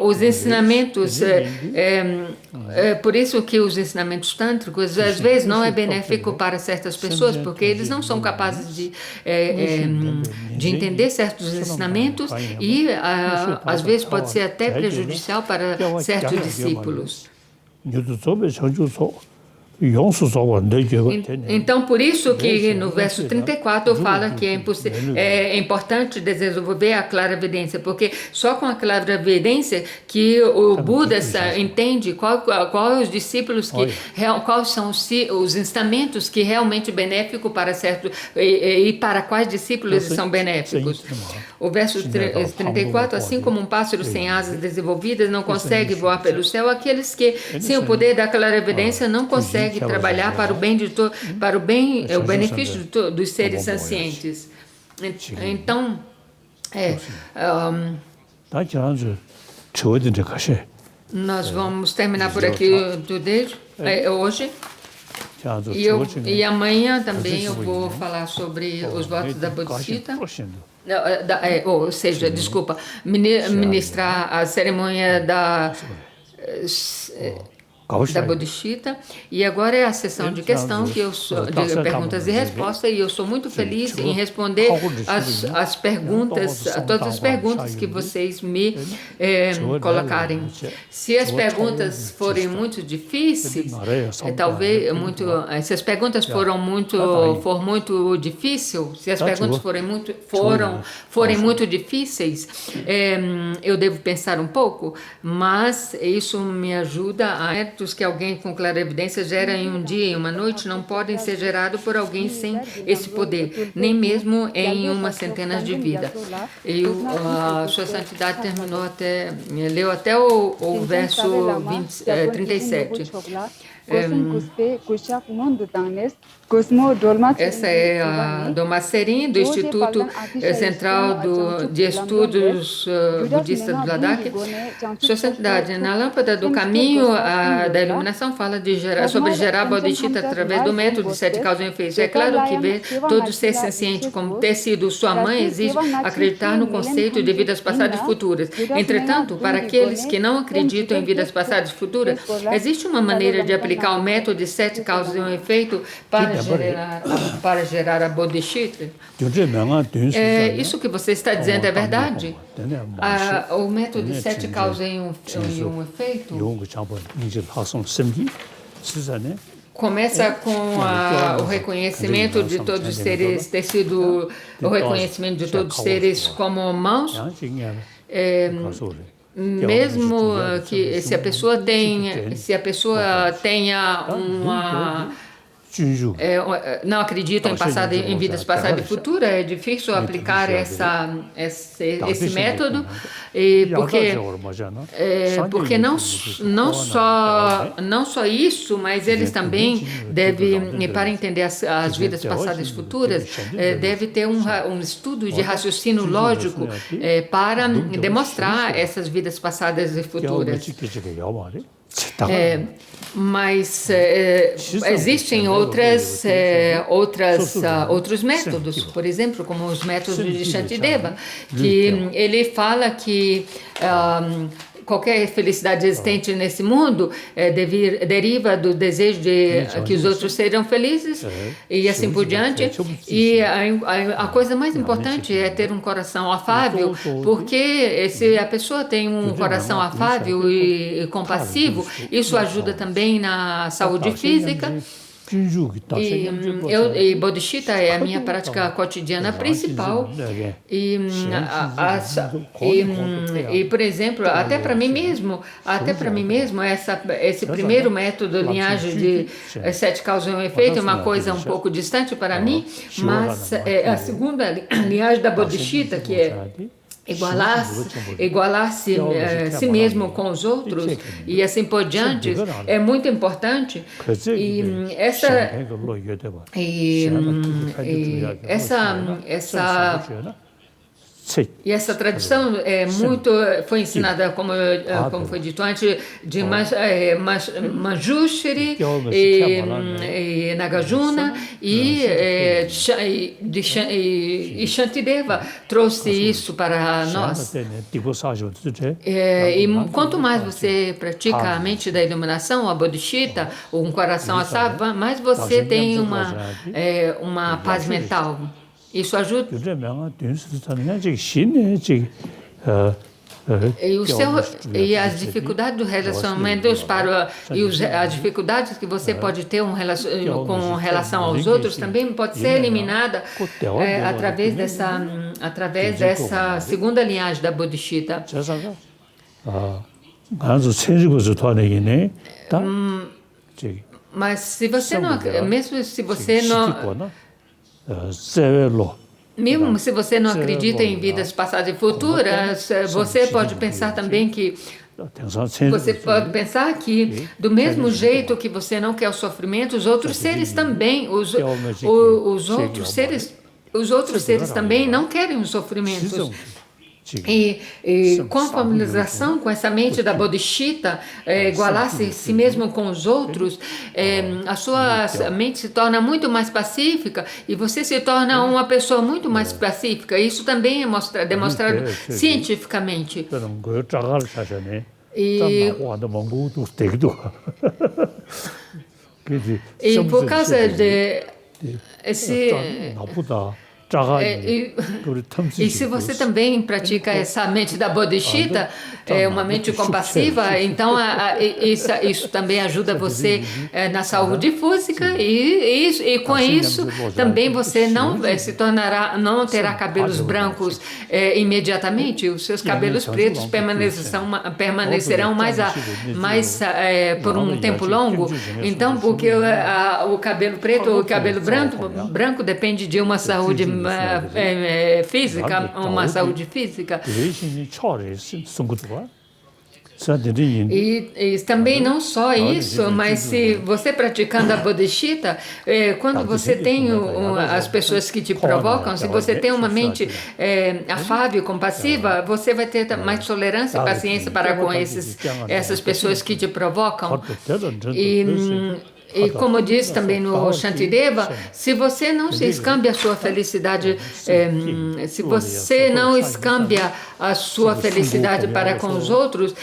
os ensinamentos por isso que os ensinamentos tântricos às vezes não é benéfico para certas pessoas, porque eles não são capazes de entender certos ensinamentos e às vezes pode ser até prejudicial para certos discípulos. Então, por isso que no verso 34 fala que é importante desenvolver a clarividência, porque só com a clarividência que o Buda entende quais os discípulos quais são os ensinamentos que realmente benéficos para certo e para quais discípulos são benéficos. O verso 34, assim como um pássaro sem asas desenvolvidas não consegue voar pelo céu, aqueles que sem o poder da clarividência não conseguem trabalhar para o benefício dos seres sencientes. Então, nós vamos terminar por aqui hoje. E amanhã também eu vou falar sobre os votos da Bodhisattva. Ou seja, desculpa, ministrar a cerimônia da Bodhisattva. E agora é a sessão de questão de perguntas e respostas, e eu sou muito feliz em responder as perguntas, todas as perguntas que vocês me colocarem. Se as perguntas forem muito difíceis, se as perguntas for muito difícil, se as perguntas forem muito difíceis, eu devo pensar um pouco, mas isso me ajuda a aspectos que alguém com clarividência gera em um dia e uma noite não podem ser gerados por alguém sem esse poder, nem mesmo em uma centena de vidas. E a Sua Santidade leu até o verso 37. Essa é a Doma Serim, do Instituto Central de Estudos Budistas do Ladakh. Sua Santidade, na lâmpada do caminho da iluminação, fala sobre gerar bodhicitta através do método de 7 causas e efeitos. É claro que ver todo ser senciente como ter sido sua mãe exige acreditar no conceito de vidas passadas e futuras. Entretanto, para aqueles que não acreditam em vidas passadas e futuras, existe uma maneira de aplicar o método de 7 causas e um efeito para gerar a bodhicitta? Isso que você está dizendo é verdade? O método de 7 causas e um efeito começa com o reconhecimento de todos os seres, o reconhecimento de todos os seres como mãos. Mesmo que se a pessoa tenha uma não acredita em vidas passadas e futuras, é difícil aplicar esse método, porque não só isso, mas eles também devem, para entender as vidas passadas e futuras, deve ter um estudo de raciocínio lógico para demonstrar essas vidas passadas e futuras. Mas existem outros métodos, por exemplo, como os métodos de Shantideva, que ele fala que qualquer felicidade existente nesse mundo deriva do desejo de que os outros sejam felizes e assim por diante. E a coisa mais importante é ter um coração afável, porque se a pessoa tem um coração afável e compassivo, isso ajuda também na saúde física. E bodhicitta é a minha prática cotidiana principal e por exemplo, até para mim mesmo, esse primeiro método, linhagem de 7 causas e um efeito, é uma coisa um pouco distante para mim, mas a segunda linhagem da bodhicitta, que é igualar-se si mesmo com os outros e assim por diante, é muito importante. E essa tradição foi ensinada, como foi dito antes, de Manjushri e Nagarjuna e Shantideva trouxe isso para nós. E quanto mais você pratica a mente da iluminação, a bodhicitta, um coração assado, mais você tem uma paz mental. Isso ajuda. E as dificuldades do relacionamento as dificuldades que você pode ter com relação aos outros também pode ser eliminada através dessa segunda linhagem da bodhicitta. Mas se você não, mesmo se você não acredita em vidas passadas e futuras, você pode pensar também que do mesmo jeito que você não quer o sofrimento, os outros seres também, os outros seres também não querem os sofrimentos. E com a familiarização com essa mente da bodhicitta, igualar-se si mesmo com os outros, a sua mente se torna muito mais pacífica e você se torna uma pessoa muito mais pacífica. Isso também é demonstrado cientificamente. E por causa de E se você também pratica essa mente da bodhisattva, uma mente compassiva, então isso também ajuda você na saúde física e com isso também você não terá cabelos brancos imediatamente. Os seus cabelos pretos permanecerão mais por um tempo longo. Então, porque o cabelo preto ou o cabelo branco depende de uma saúde física, uma saúde física. E também não só isso, mas se você praticando a bodhisattva, quando você tem as pessoas que te provocam, se você tem uma mente afável, compassiva, você vai ter mais tolerância e paciência para com essas pessoas que te provocam. E como diz também no Shantideva, se você não se escambia a sua felicidade, se você não escambia a sua felicidade para com os outros,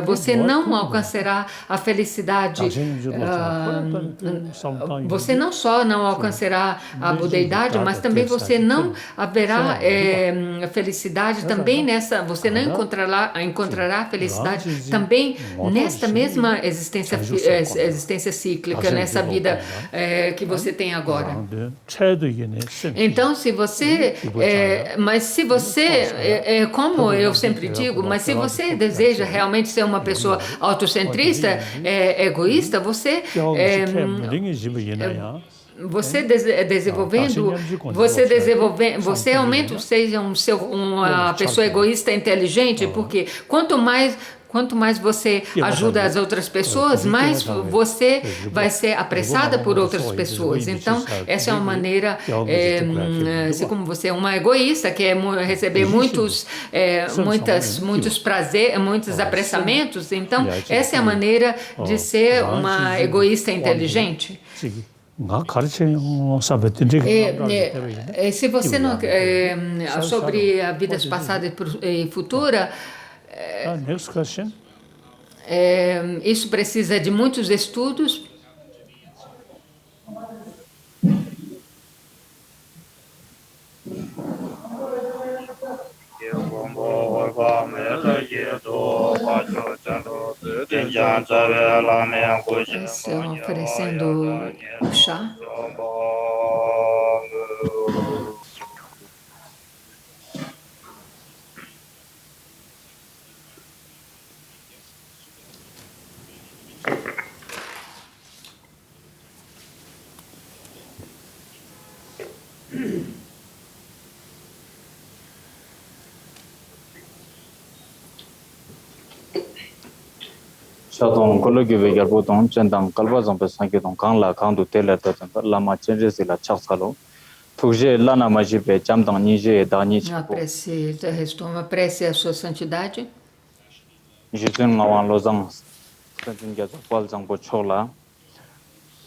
você não alcançará a felicidade. Você não só não alcançará a budeidade, mas também você não haverá felicidade também você não encontrará felicidade também nesta mesma existência cíclica, nessa vida que você tem agora. Então, mas se você, como eu sempre digo, mas se você deseja realmente ser uma pessoa autocentrista, egoísta, você você aumenta uma pessoa egoísta inteligente, porque quanto mais você ajuda as outras pessoas, mais você vai ser apressada por outras pessoas. Então, essa é uma maneira, assim como você é uma egoísta, quer receber muitos prazeres, muitos apressamentos, então, essa é a maneira de ser uma egoísta inteligente. Se você não... sobre vidas passadas e futuras, next question. Isso precisa de muitos estudos. Estão oferecendo chá. Shadong kologi ve garbo don chendang kalba zampe sanke don kangla kandu teler tatan lama chenje sila chaksalo tuje lana majibe jamdang nije dani chipo Aprecie a sua santidade. Jitun ngawan lozang sanjin gaza pal zangbo chola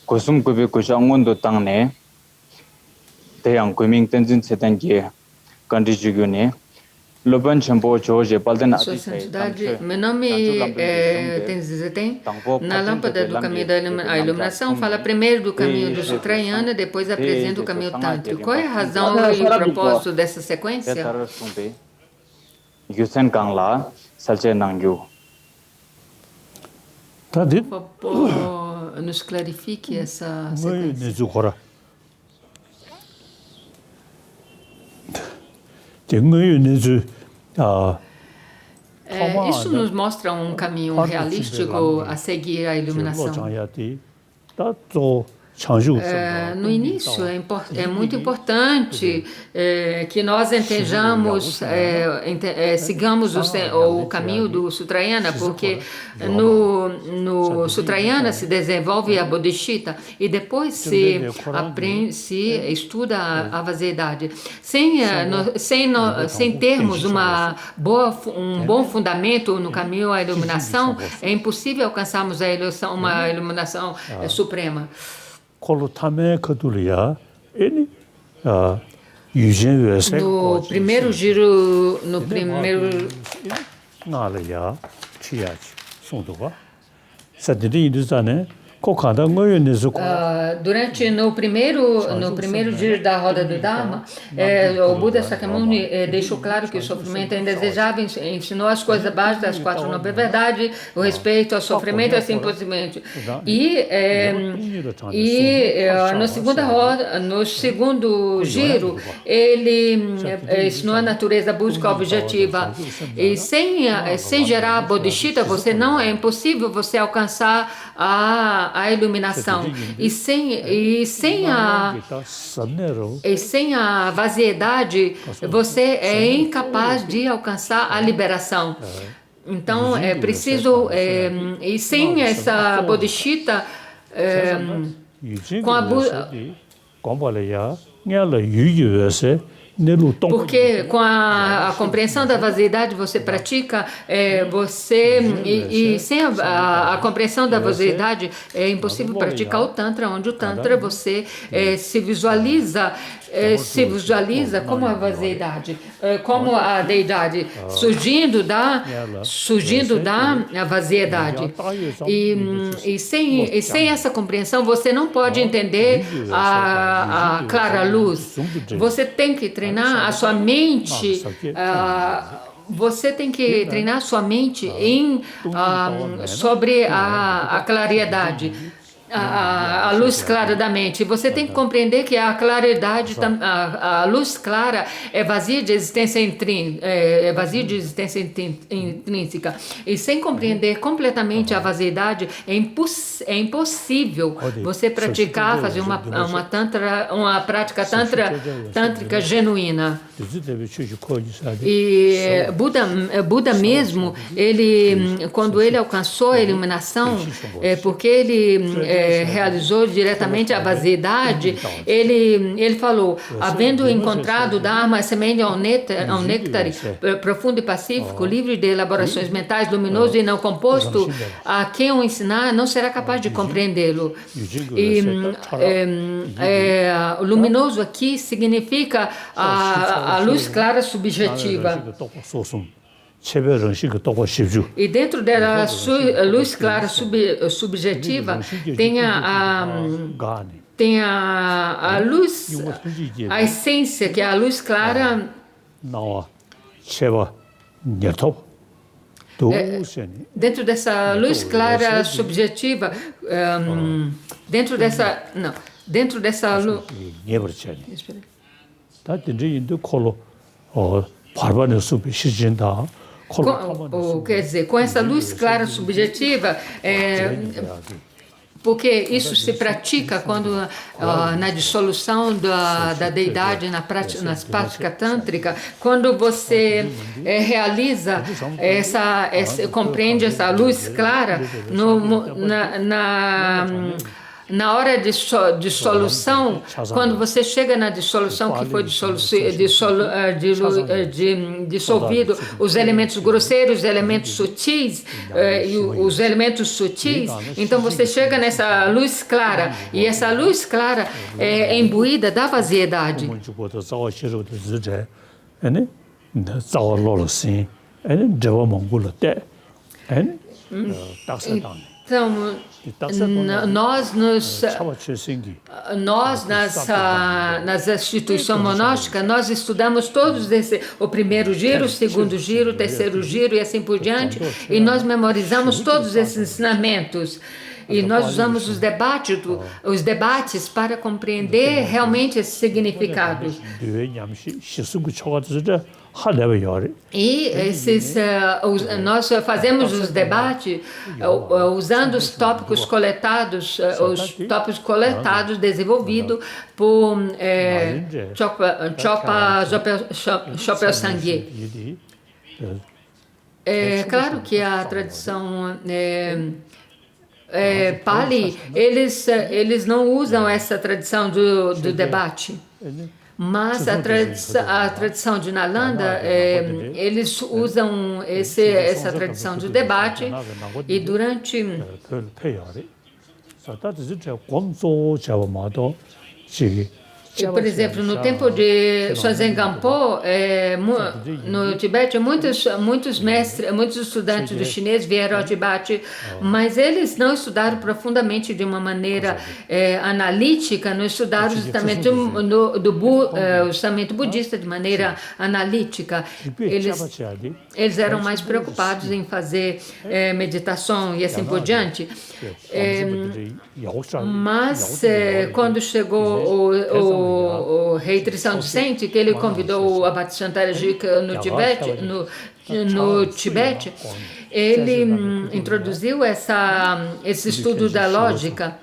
kusum kubi kushangondo tangne teyang kuming tenzin setangi kandi jugune Loban Chambo George Balden Sua Santidade, meu nome é Tenzin. Na lâmpada do caminho da iluminação, fala primeiro do caminho do Sutrayana, depois apresenta o caminho Tântrico. Qual é a razão e o propósito dessa sequência? Yusen Kangla, Salche Nangyu. Por favor, nos clarifique essa sequência. Isso nos mostra um caminho realístico a seguir a iluminação. No início, é muito importante que nós entendamos, sigamos o caminho do Sutrayana, porque no Sutrayana se desenvolve a Bodhisattva e depois se estuda a vaziedade. Sem termos um bom fundamento no caminho à iluminação, é impossível alcançarmos uma iluminação suprema. No primeiro giro, Durante no primeiro dia da roda do Dharma, o Buda Sakyamuni deixou claro que o sofrimento é indesejável, ensinou as coisas básicas das 4 nobres verdades, o respeito ao sofrimento e assim por diante. No segundo giro, ele ensinou a natureza busca objetiva. E sem gerar bodhisattva, você não é impossível você alcançar a iluminação. E sem a vaziedade, você é incapaz de alcançar a liberação. Então, é preciso... e sem essa bodhisattva, porque com a compreensão da vaziedade você pratica, e sem a compreensão da vaziedade é impossível praticar o Tantra, onde o Tantra você se visualiza como a vaziedade, como a deidade, surgindo da vaziedade. E sem essa compreensão você não pode entender a clara luz. Você tem que treinar a sua mente. Você tem que treinar a sua mente sobre a claridade, a luz clara da mente. Você tem que compreender que a claridade, a luz clara é vazia de existência intrínseca. E sem compreender completamente a vaziedade, é impossível você praticar, fazer uma prática tântrica genuína. E Buda mesmo, quando ele alcançou a iluminação, porque ele realizou diretamente a vaziedade, ele falou, havendo encontrado o Dharma semelhante ao néctar profundo e pacífico, livre de elaborações mentais, luminoso e não composto, a quem o ensinar não será capaz de compreendê-lo. E o luminoso aqui significa a luz clara subjetiva. E dentro da luz clara subjetiva tem a luz, a essência, que é a luz clara. Dentro dessa luz clara subjetiva, dentro dessa luz. Quer dizer, com essa luz clara subjetiva, porque isso se pratica quando na dissolução da deidade, na prática tântrica, quando você realiza compreende essa luz clara na hora de dissolução, quando você chega na dissolução, que foi dissolvido os elementos grosseiros, os elementos sutis, e os elementos sutis, então você chega nessa luz clara, e essa luz clara é imbuída da vaziedade. Então, nós nas instituições monásticas, nós estudamos todos o primeiro giro, o segundo giro, o terceiro giro e assim por diante, e nós memorizamos todos esses ensinamentos. E nós usamos os debates para compreender realmente esses significados. E nós fazemos os debates usando os tópicos coletados, desenvolvidos por Chopa Chopel Sangye. É claro que a tradição Pali, eles não usam essa tradição do debate. Mas a tradição de Nalanda, eles usam essa tradição de debate e durante... Por exemplo, no tempo de Sozen Gampo, no Tibete, muitos mestres, muitos estudantes do chinês vieram ao Tibete, mas eles não estudaram profundamente de uma maneira analítica, não estudaram justamente o justamente budista de maneira analítica. Eles eram mais preocupados em fazer meditação e assim por diante. Mas quando chegou o rei Tristan Docente, que ele convidou o Abate Shantarajik no Tibete, ele introduziu esse estudo da lógica.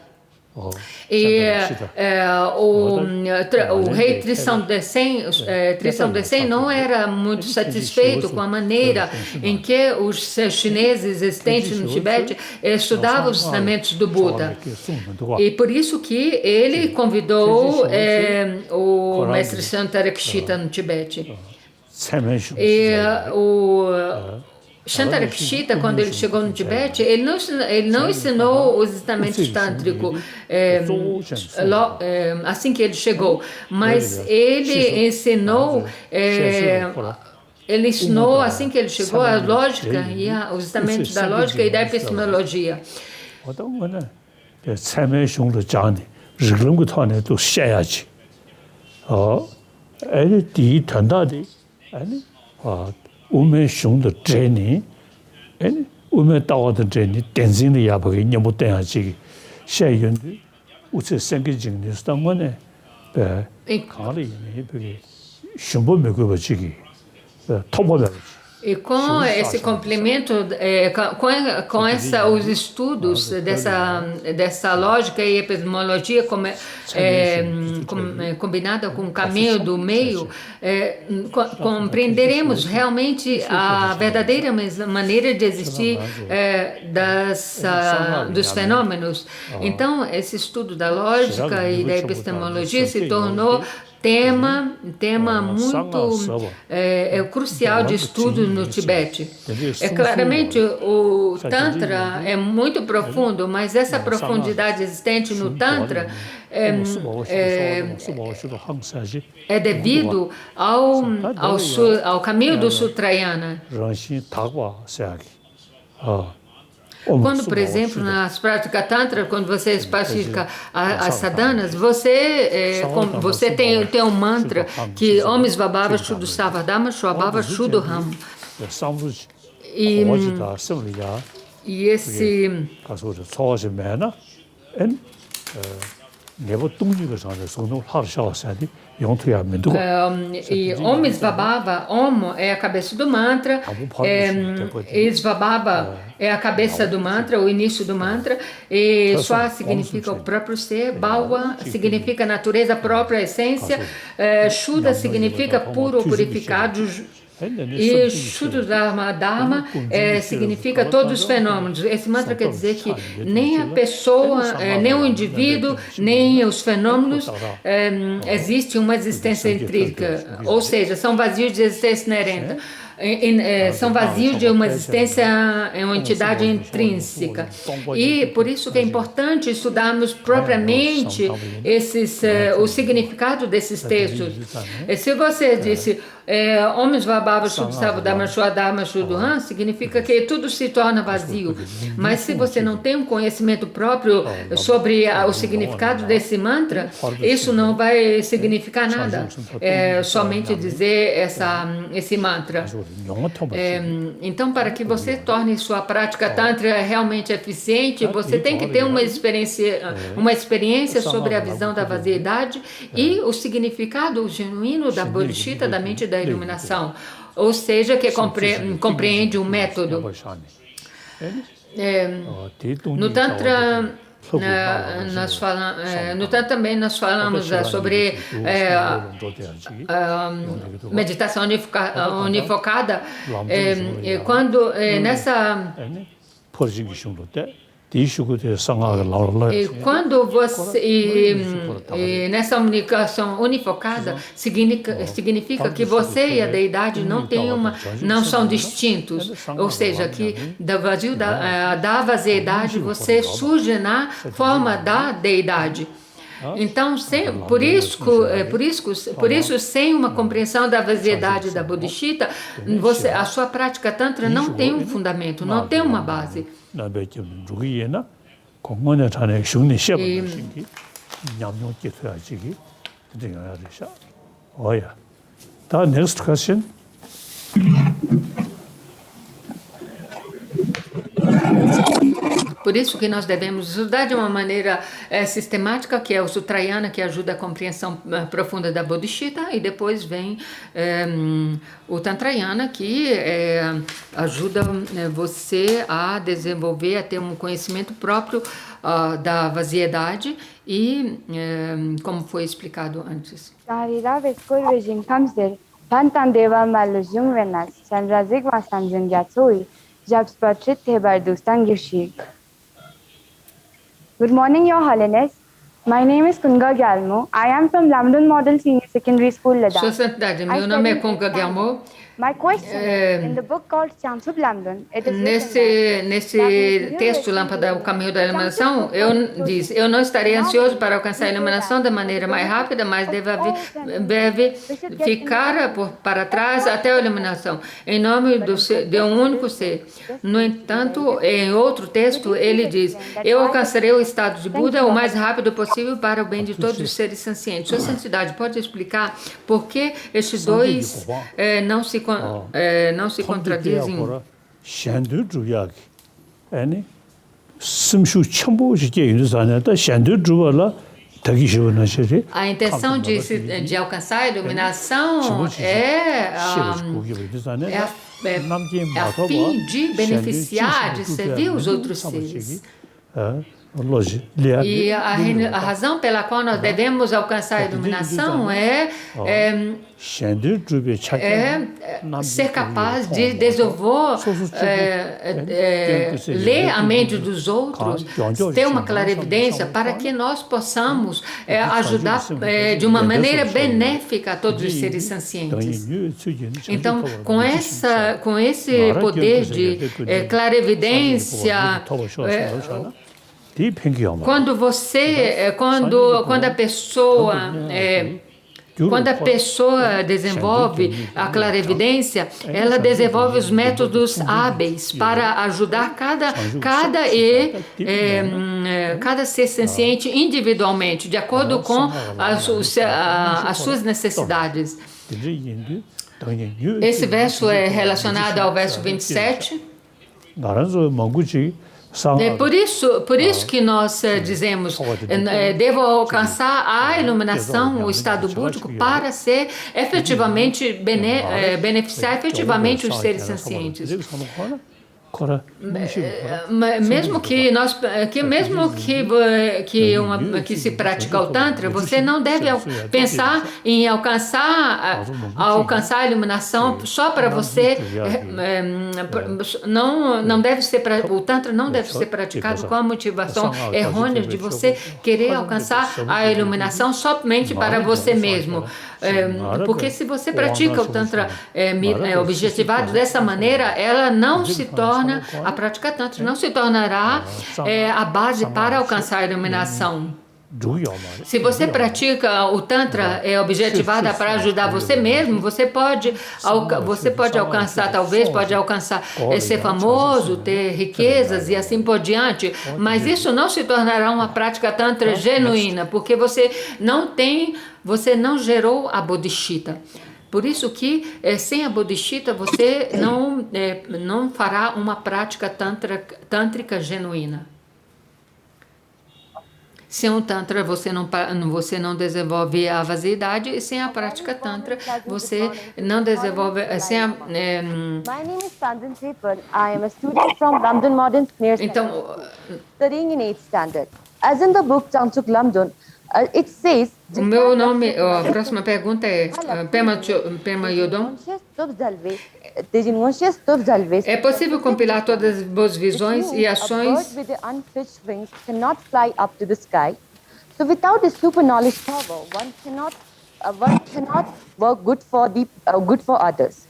E o rei Tristan Docente não era muito satisfeito com a maneira em que os chineses existentes no Tibete estudavam os ensinamentos do Buda. E por isso que ele convidou o mestre Shantarakshita no Tibete. E o Shantarakshita, quando ele chegou no Tibete, ele não ensinou os ensinamentos tântricos assim que ele chegou, mas ele ensinou assim que ele chegou a lógica e os ensinamentos da lógica e da epistemologia. 우메 숑의 트레이닝 아니 우메 따와의 트레이닝 댄싱의 야바게 너무 땡하지 셰연도 우체 생기징이 스당원에 가리네 그게 숑보 먹어 버지기 토보다 E com esse complemento, os estudos dessa lógica e epistemologia combinada com o caminho do meio, compreenderemos realmente a verdadeira maneira de existir dos fenômenos. Então, esse estudo da lógica e da epistemologia se tornou tema muito crucial de estudo no Tibete. Claramente, o Tantra é muito profundo, mas essa profundidade existente no Tantra é devido ao caminho do Sutrayana. Quando, por exemplo, nas práticas Tantra, quando você pratica as sadhanas, você tem um mantra que Om Svabhava Shuddha Savadama Shwabhava Shuddha Ham. E esse e Om Svabhava, Om é a cabeça do mantra, Svabhava é a cabeça do mantra, o início do mantra, e Swa significa o próprio ser, Bhava significa natureza própria, essência, Shuddha significa puro ou purificado, e Shuddha Dharma significa todos os fenômenos. Esse mantra quer dizer que nem a pessoa, nem o indivíduo, nem os fenômenos existe uma existência intrínseca, ou seja, são vazios de existência inerente. São vazios de uma existência, uma entidade intrínseca. E por isso que é importante estudarmos propriamente o significado desses textos. Se você disse Om Svabhava Shuddha Savadama Shwadharma Shuddha, significa que tudo se torna vazio. Mas se você não tem um conhecimento próprio sobre o significado desse mantra, isso não vai significar nada. Somente dizer esse mantra. Então, para que você torne sua prática Tantra realmente eficiente, você tem que ter uma experiência sobre a visão da vaziedade e o significado genuíno da bodhicitta, da mente da iluminação, ou seja, que compreende o método. No Tantra, no Tantra também nós falamos sobre meditação unifocada, quando quando nessa comunicação unifocada significa que você e a deidade não são distintos, ou seja, que da vaziedade você surge na forma da deidade. Então, por isso, sem uma compreensão da vaziedade da bodhicitta, a sua prática tantra não tem um fundamento, não tem uma base. Next question. Por isso que nós devemos estudar de uma maneira sistemática, que é o Sutrayana, que ajuda a compreensão profunda da bodhicitta, e depois vem o Tantrayana, que ajuda você a desenvolver, a ter um conhecimento próprio da vaziedade e como foi explicado antes. Good morning, Your Holiness. My name is Kunga Gyalmo. I am from Lamdun Model Senior Secondary School, Ladakh. Sua Santidade, meu nome é Kunga Gyalmo. My question in the book called Changsub Lamdun, it is nesse texto Lâmpada, o caminho da iluminação, eu não estarei ansioso para alcançar a iluminação da maneira mais rápida, mas deve ficar para trás até a iluminação, em nome de um único ser. No entanto, em outro texto, ele diz, eu alcançarei o estado de Buda o mais rápido possível para o bem de todos os seres sencientes. Sua Santidade, pode explicar por que estes dois não se contradizem? A intenção de alcançar a iluminação é a fim de beneficiar, de servir os outros seres. E a razão pela qual nós devemos alcançar a iluminação é ser capaz de ler a mente dos outros, ter uma clarividência para que nós possamos ajudar de uma maneira benéfica a todos os seres sencientes. Então, com esse poder de clarividência, quando a pessoa desenvolve a clarividência, ela desenvolve os métodos hábeis para ajudar cada ser senciente individualmente, de acordo com as suas necessidades. Esse verso é relacionado ao verso 27. Por isso que nós dizemos, devo alcançar a iluminação, o estado búdico, para ser efetivamente, beneficiar efetivamente os seres sencientes. Mesmo que se pratica o Tantra, você não deve pensar em alcançar a iluminação só para você. O Tantra não deve ser praticado com a motivação errônea de você querer alcançar a iluminação somente para você mesmo. Porque se você pratica o Tantra objetivado dessa maneira, ela não se torna, a prática Tantra não se tornará a base para alcançar a iluminação. Se você pratica o Tantra objetivada para ajudar você mesmo, você pode alcançar, pode alcançar ser famoso, ter riquezas e assim por diante, mas isso não se tornará uma prática Tantra genuína, porque você não gerou a bodhicitta. Por isso que sem a bodhicitta você não fará uma prática tântrica genuína. Sem o Tantra, você não desenvolve a vaziedade, e sem a prática Tantra, você não desenvolve... My name is Tandan Sipal. I am a student from Lamdun Modern Senior Secondary School, studying in 8th standard. As in the book Changsub Lamdun, it says... O meu nome, a próxima pergunta é Pema Yodon. É possível compilar todas as boas visões e ações? So without this super knowledge power, one cannot work good for others.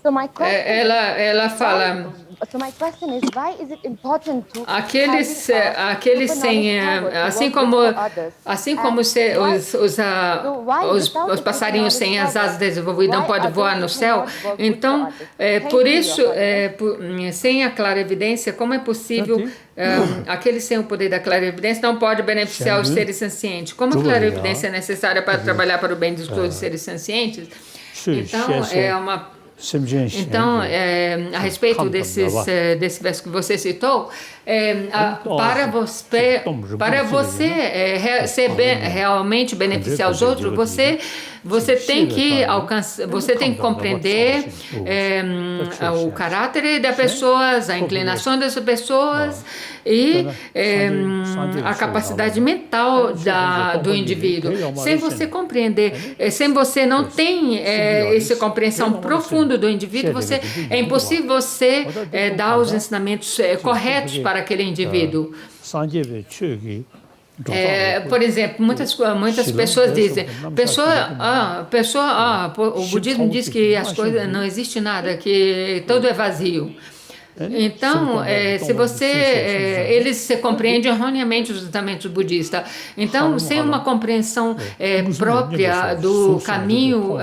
So my question ela fala... So my question is, why is it important to Aqueles sem, assim como os passarinhos sem as asas desenvolvidas não podem voar no céu, então por isso sem a clarividência, como é possível aqueles sem o poder da clarividência não pode beneficiar os seres sencientes? Como a clarividência é necessária para trabalhar para o bem dos seres sencientes? Então é uma Então, a respeito desse verso que você citou, para você realmente beneficiar os outros, você tem que compreender o caráter das pessoas, a inclinação das pessoas e a capacidade mental do indivíduo. Sem você compreender, sem você não tem essa compreensão profunda do indivíduo, é impossível você dar os ensinamentos corretos para aquele indivíduo. Por exemplo, muitas pessoas dizem, o budismo diz que as coisas não existe nada, que tudo é vazio. Então, eles se compreendem erroneamente os ensinamentos budistas. Então, sem uma compreensão própria do caminho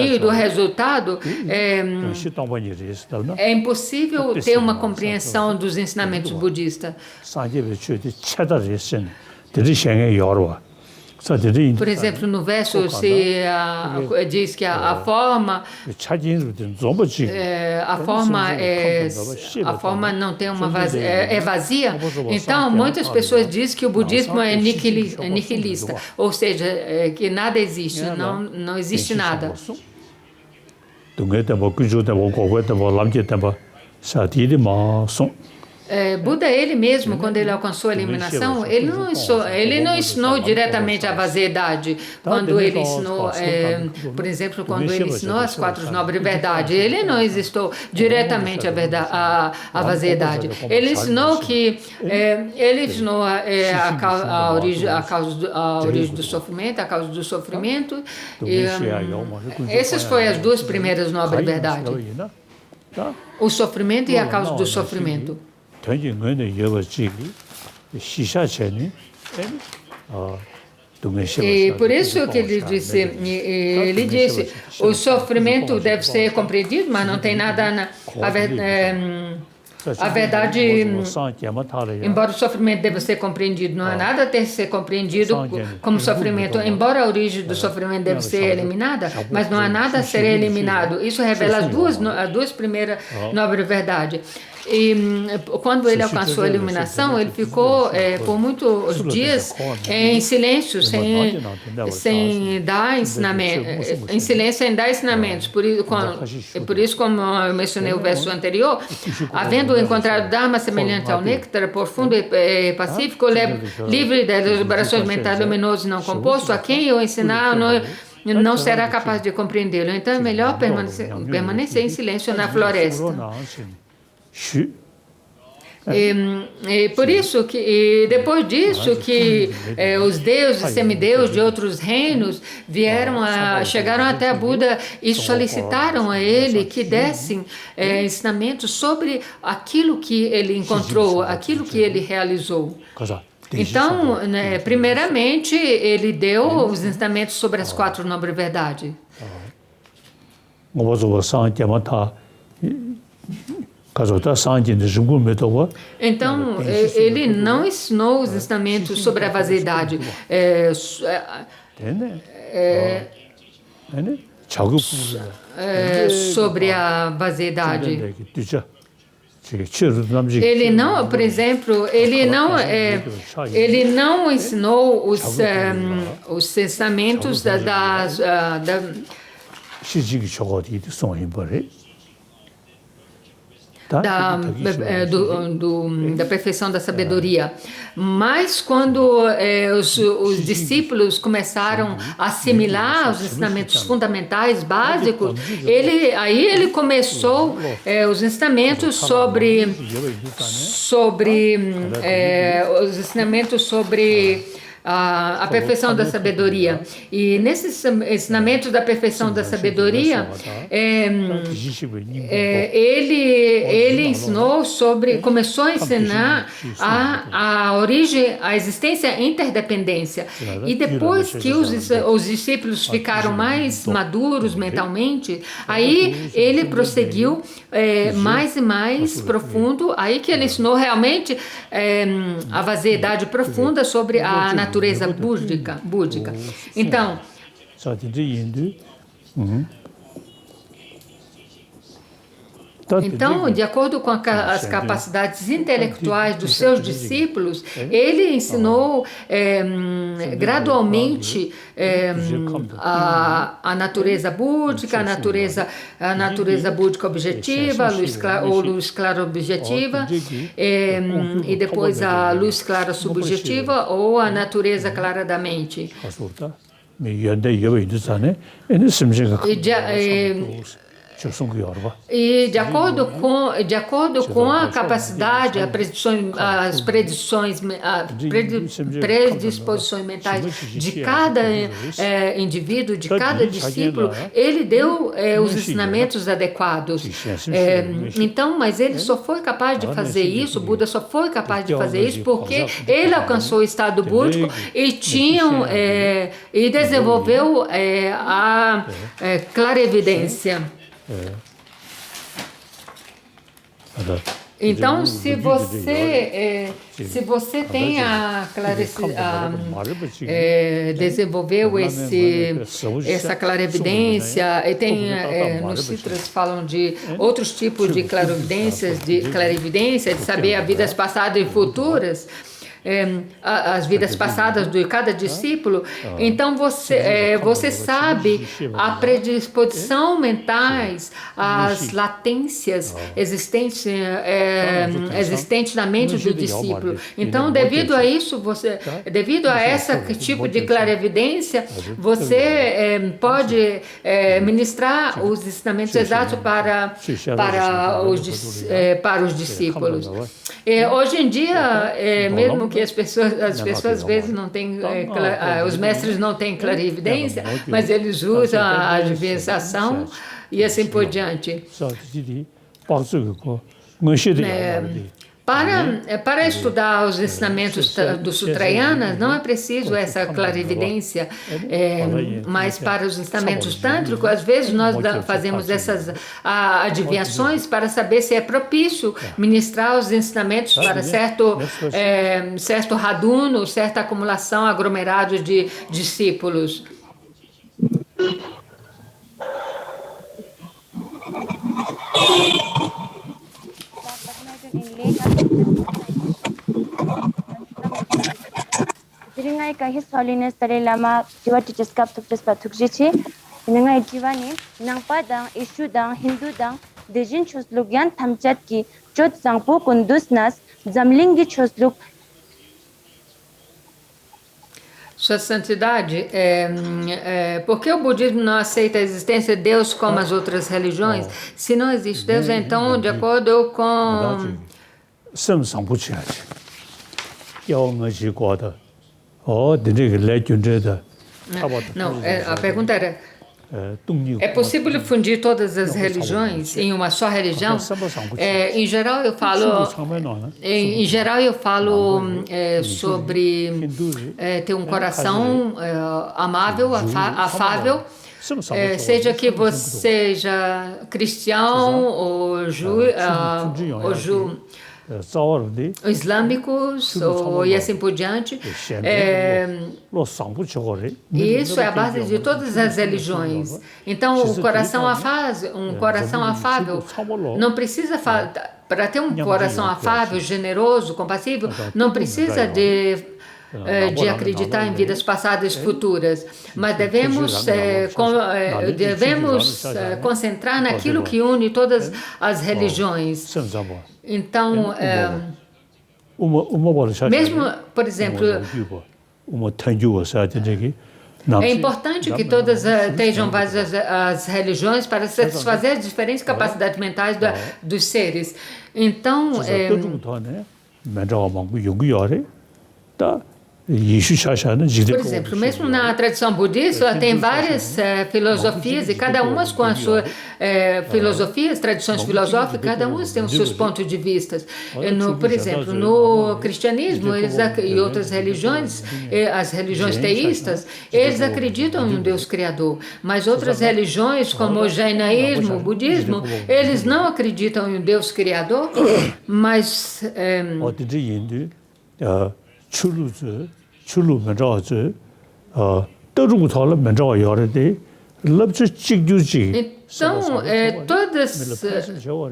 e do resultado, é impossível ter uma compreensão dos ensinamentos budistas. Por exemplo, no verso diz que a forma não tem é vazia. Então, muitas pessoas dizem que o budismo é nihilista, ou seja, que nada existe, não existe nada. Buda, ele mesmo, quando ele alcançou a iluminação, ele não ensinou diretamente a vaziedade. Quando ele ensinou, por exemplo, quando ele ensinou as 4 nobres verdades, ele não ensinou diretamente a vaziedade. Ele ensinou a origem do sofrimento, a causa do sofrimento. Essas foram as 2 primeiras nobres verdades. O sofrimento e a causa do sofrimento. E por isso que ele disse, o sofrimento deve ser compreendido, mas não tem nada a verdade, embora o sofrimento deva ser compreendido, não há nada a ter ser compreendido como sofrimento, embora a origem do sofrimento deve ser eliminada, mas não há nada a ser eliminado. Isso revela as 2 primeiras nobres verdades. E quando ele alcançou a iluminação, ele ficou por muitos dias em silêncio, sem dar ensinamentos, em silêncio sem dar ensinamentos. Por isso, como eu mencionei o verso anterior, havendo encontrado Dharma semelhante ao néctar, profundo e pacífico, livre das deliberações mentais luminosas e não composto, a quem eu ensinar não será capaz de compreendê-lo. Então é melhor permanecer em silêncio na floresta. E por isso que depois disso que os deuses, semideuses de outros reinos chegaram até a Buda e solicitaram a ele que dessem ensinamentos sobre aquilo que ele encontrou, aquilo que ele realizou. Então, primeiramente, ele deu os ensinamentos sobre as 4 nobres verdades. Então, ele não ensinou os ensinamentos sobre a vaziedade, sobre a vaziedade. Ele não, por exemplo, ele não ensinou os ensinamentos da perfeição da sabedoria. Mas quando os discípulos começaram a assimilar os ensinamentos fundamentais, básicos, ele começou os ensinamentos sobre a perfeição da sabedoria. E nesses ensinamentos da perfeição da sabedoria, ele ensinou começou a ensinar a origem, a existência e a interdependência. E depois que os discípulos ficaram mais maduros mentalmente, aí ele prosseguiu mais e mais profundo, aí que ele ensinou realmente a vaziedade profunda sobre a natureza búdica. Então, de acordo com as capacidades intelectuais dos seus discípulos, ele ensinou gradualmente a natureza búdica, a natureza búdica objetiva, luz clara objetiva, e depois a luz clara subjetiva ou a natureza clara da mente. E de acordo com a capacidade, as predisposições mentais de cada indivíduo, de cada discípulo, ele deu os ensinamentos adequados. Então, mas ele só foi capaz de fazer isso, o Buda só foi capaz de fazer isso porque ele alcançou o estado búdico e desenvolveu a clarevidência. Então, se você tem desenvolveu essa clarevidência, e tem nos Sutras falam de outros tipos de clarevidências, de saber as vidas passadas e futuras. As vidas passadas de cada discípulo, então você sabe a predisposição mentais, as latências existentes na mente do discípulo. Então, devido a isso, devido a esse tipo de clarevidência, você pode ministrar os ensinamentos exatos para os discípulos. Hoje em dia, mesmo que as pessoas às vezes não têm, os mestres não têm clarividência, mas eles usam a adversação e assim por diante. Para estudar os ensinamentos dos Sutrayanas, não é preciso essa clarividência, mas para os ensinamentos tântricos, às vezes nós fazemos essas adivinhações para saber se é propício ministrar os ensinamentos para certo raduno, certa acumulação, aglomerado de discípulos. Diringai ka His Holiness Dalai Lama Jiwa Teachers Cup Tukdes Patukjichi Diringai Jiwa ni Nangpa dang Ishu dang Hindu dang Dejin Chosluk Yan Thamchat ki Chot Zangpo Kundus Nas Zamlingi Chosluk. Sua Santidade, por que o budismo não aceita a existência de Deus como as outras religiões? Se não existe Deus, então, de acordo com... Não, a pergunta era: é possível fundir todas as religiões em uma só religião? Em geral eu falo sobre ter um coração amável, afável. Seja que você seja cristão ou islâmicos e assim por diante. Isso é a base de todas as religiões. Então, o coração afável, não precisa para ter um coração afável, generoso, compassivo, não precisa de acreditar em vidas passadas e futuras, mas devemos concentrar naquilo que une todas as religiões. Então, mesmo, por exemplo, é importante que todas estejam várias as religiões para satisfazer as diferentes capacidades mentais dos seres. Então, Por exemplo, mesmo na tradição budista, tem várias filosofias e cada uma com as suas filosofias, tradições filosóficas, cada uma tem os seus pontos de vista. Por exemplo, no cristianismo e outras religiões, as religiões teístas, eles acreditam em um Deus criador, mas outras religiões, como o jainismo, o budismo, eles não acreditam em um Deus criador, mas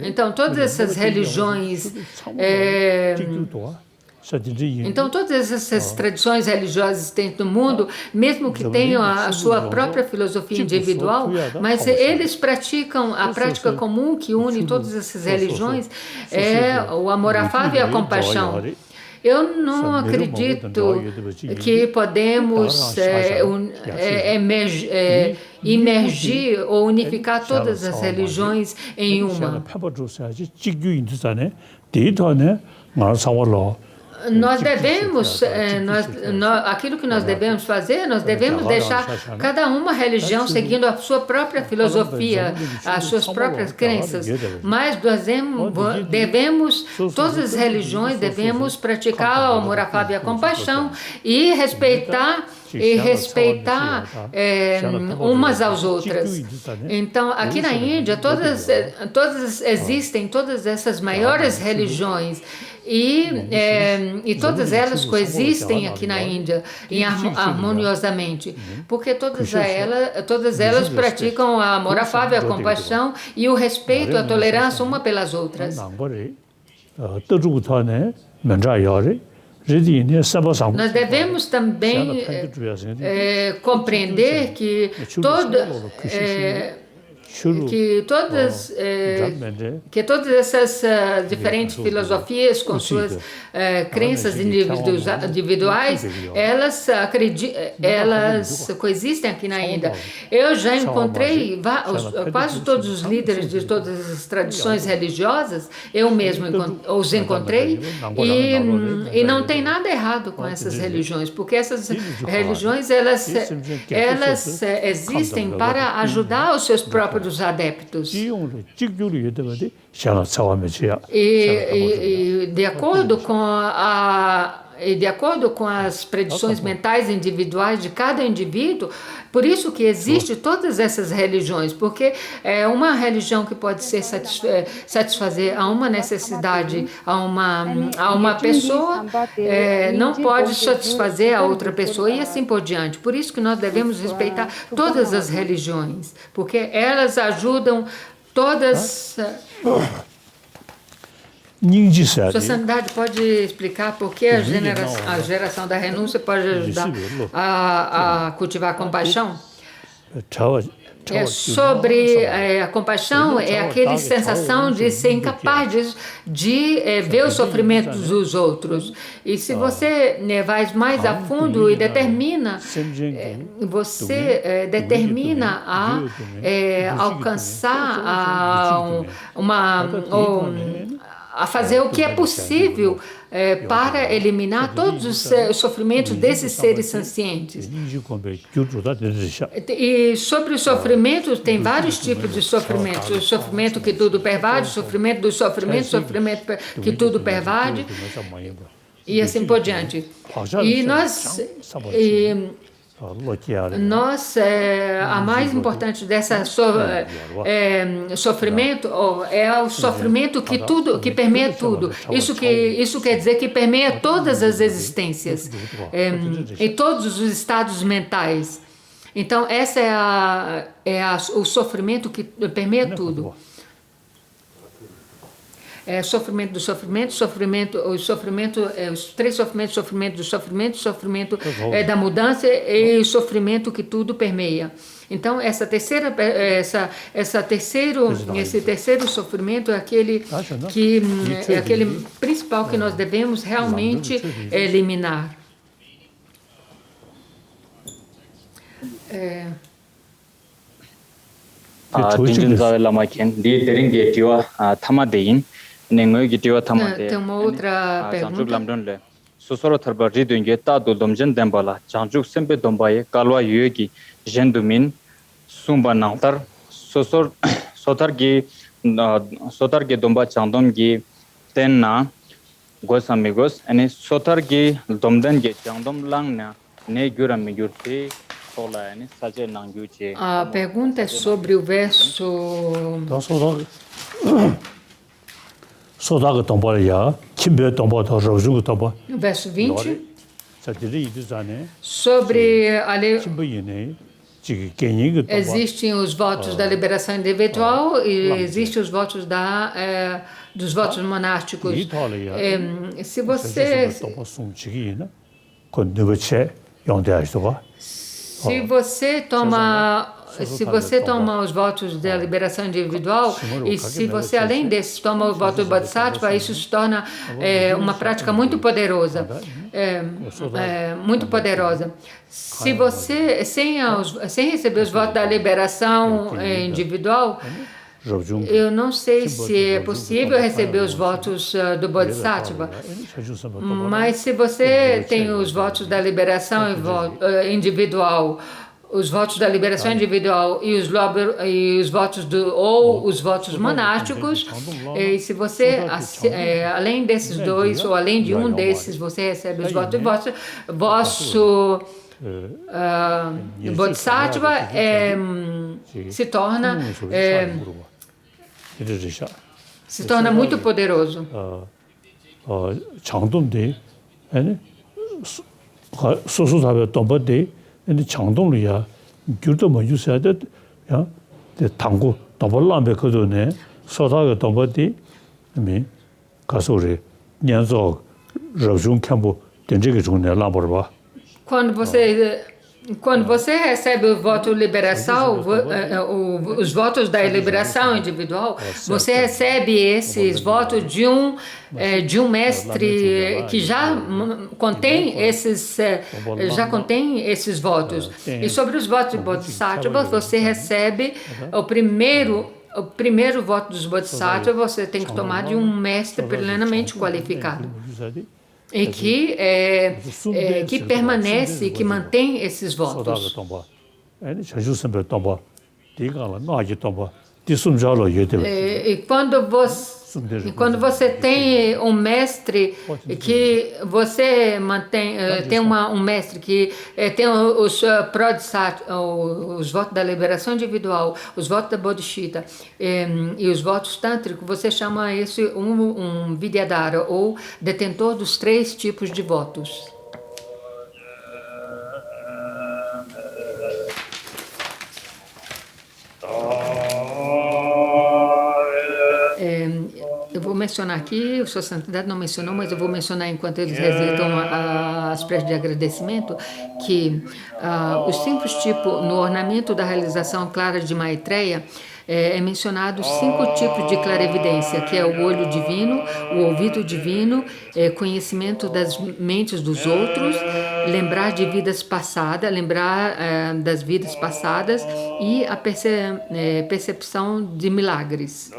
então, todas essas religiões, então todas essas tradições religiosas dentro do mundo, mesmo que tenham a sua própria filosofia individual, mas eles praticam a prática comum que une todas essas religiões, é o amor afável e a compaixão. Eu não acredito que podemos imergir ou unificar todas as religiões em uma. Nós devemos, aquilo que nós devemos fazer, nós devemos deixar cada uma religião seguindo a sua própria filosofia, as suas próprias crenças, mas todas as religiões devemos praticar o amor afável e a compaixão e respeitar umas às outras. Então, aqui na Índia, existem todas essas maiores religiões e todas elas coexistem aqui na Índia harmoniosamente, porque todas elas praticam o amor afável, a compaixão e o respeito, a tolerância uma pelas outras. Nós devemos também compreender que todas essas diferentes filosofias com suas crenças individuais, elas coexistem aqui na Índia. Eu já encontrei quase todos os líderes de todas as tradições religiosas, eu mesmo os encontrei, e não tem nada errado com essas religiões, porque essas religiões elas existem para ajudar os seus próprios adeptos. E de acordo com as predições mentais individuais de cada indivíduo, por isso que existe todas essas religiões, porque é uma religião que pode satisfazer a uma necessidade, a uma pessoa, não pode satisfazer a outra pessoa e assim por diante. Por isso que nós devemos respeitar todas as religiões, porque elas ajudam todas. Sua Santidade pode explicar por que a geração da renúncia pode ajudar a cultivar a compaixão? Sobre a compaixão, é aquela sensação de ser incapaz de ver os sofrimentos dos outros. E se você vai mais a fundo e você determina a alcançar a fazer o que é possível para eliminar todos os sofrimentos desses seres sencientes. E sobre o sofrimento, tem vários tipos de sofrimentos. O sofrimento que tudo pervade, o sofrimento do sofrimento, o sofrimento que tudo pervade, e assim por diante. E a mais importante dessa sofrimento é o sofrimento que permeia tudo. Isso quer dizer que permeia todas as existências, em todos os estados mentais. Então, essa o sofrimento que permeia tudo. Sofrimento do sofrimento, os três sofrimentos, sofrimento da mudança e o sofrimento que tudo permeia. Então, esse terceiro sofrimento é aquele principal que nós devemos realmente eliminar. Tem uma outra pergunta sosoro tharba ridunge ta do domjen dembala changjuk sembe dombaye kalwa yuegi jendumin sumba nangtar sotar ge domba changdom gi tenna gos amigos ane sotar ge domden ge changdom langna ne gyurami gyurte sola ane saje nangyuche. A pergunta é sobre o verso. 소다가 동벌이야. 김배 동벌 더 저주고 동벌. Verso 20. 자들이 이두자네. Sobre a 김배이네. 지금 개인이 existem os votos da liberação individual e existem os votos dos votos monásticos. Se você toma os votos da liberação individual e se você além desses toma o voto do Bodhisattva, isso se torna uma prática muito poderosa, muito poderosa. Se você sem receber os votos da liberação individual, eu não sei se é possível receber os votos do Bodhisattva, mas se você tem os votos da liberação individual, os votos da liberação individual e os votos os votos monásticos, e se você além desses dois ou além de um desses você recebe os votos, vosso Bodhisattva se torna muito poderoso. 장동대 아니 소소하게 domba대 이 장동이야 규도 뭐 유사야 야 당고 dom발람에 그도네 소다가 domba대 미 가서리 년조 저중 캠부 된지게 중에 라버봐. Quando você recebe o voto liberação, os votos da liberação individual, você recebe esses votos de um mestre que já contém esses votos. E sobre os votos de Bodhisattva, você recebe o primeiro voto dos Bodhisattva, você tem que tomar de um mestre plenamente qualificado. E que permanece, que mantém esses votos. E quando você tem um mestre que você mantém, tem um mestre que tem os votos da liberação individual, os votos da Bodhisattva e os votos tântricos, você chama esse um Vidyadhara, ou detentor dos 3 tipos de votos. Eu vou mencionar aqui, Sua Santidade não mencionou, mas eu vou mencionar enquanto eles recitam as preces de agradecimento, que os 5 tipos, no ornamento da realização clara de Maitreya, é mencionado 5 tipos de clarevidência, que é o olho divino, o ouvido divino, conhecimento das mentes dos outros, lembrar de vidas passadas, lembrar das vidas passadas e a percepção de milagres.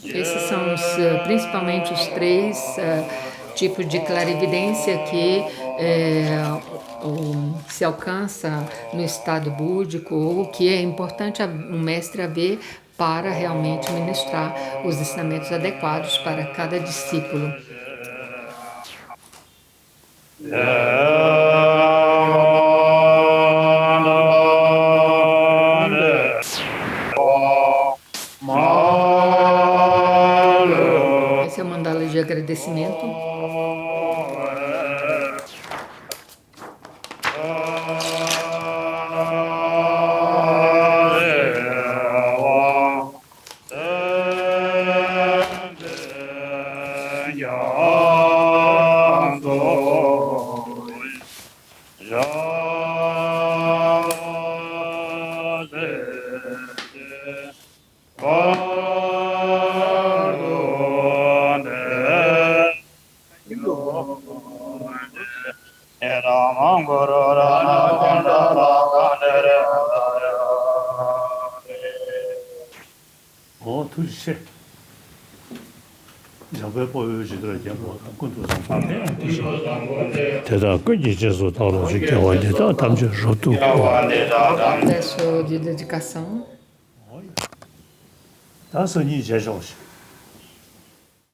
Esses são principalmente os 3 tipos de clarividência que se alcança no estado búdico, ou que é importante um mestre haver para realmente ministrar os ensinamentos adequados para cada discípulo. Esse é o mandala de agradecimento. 왜 보여주더라 뭐 군도 상판에 대다 그게 제소 달로 지켜와야 담주 로도 Processo de dedicação. 다섯이 제조시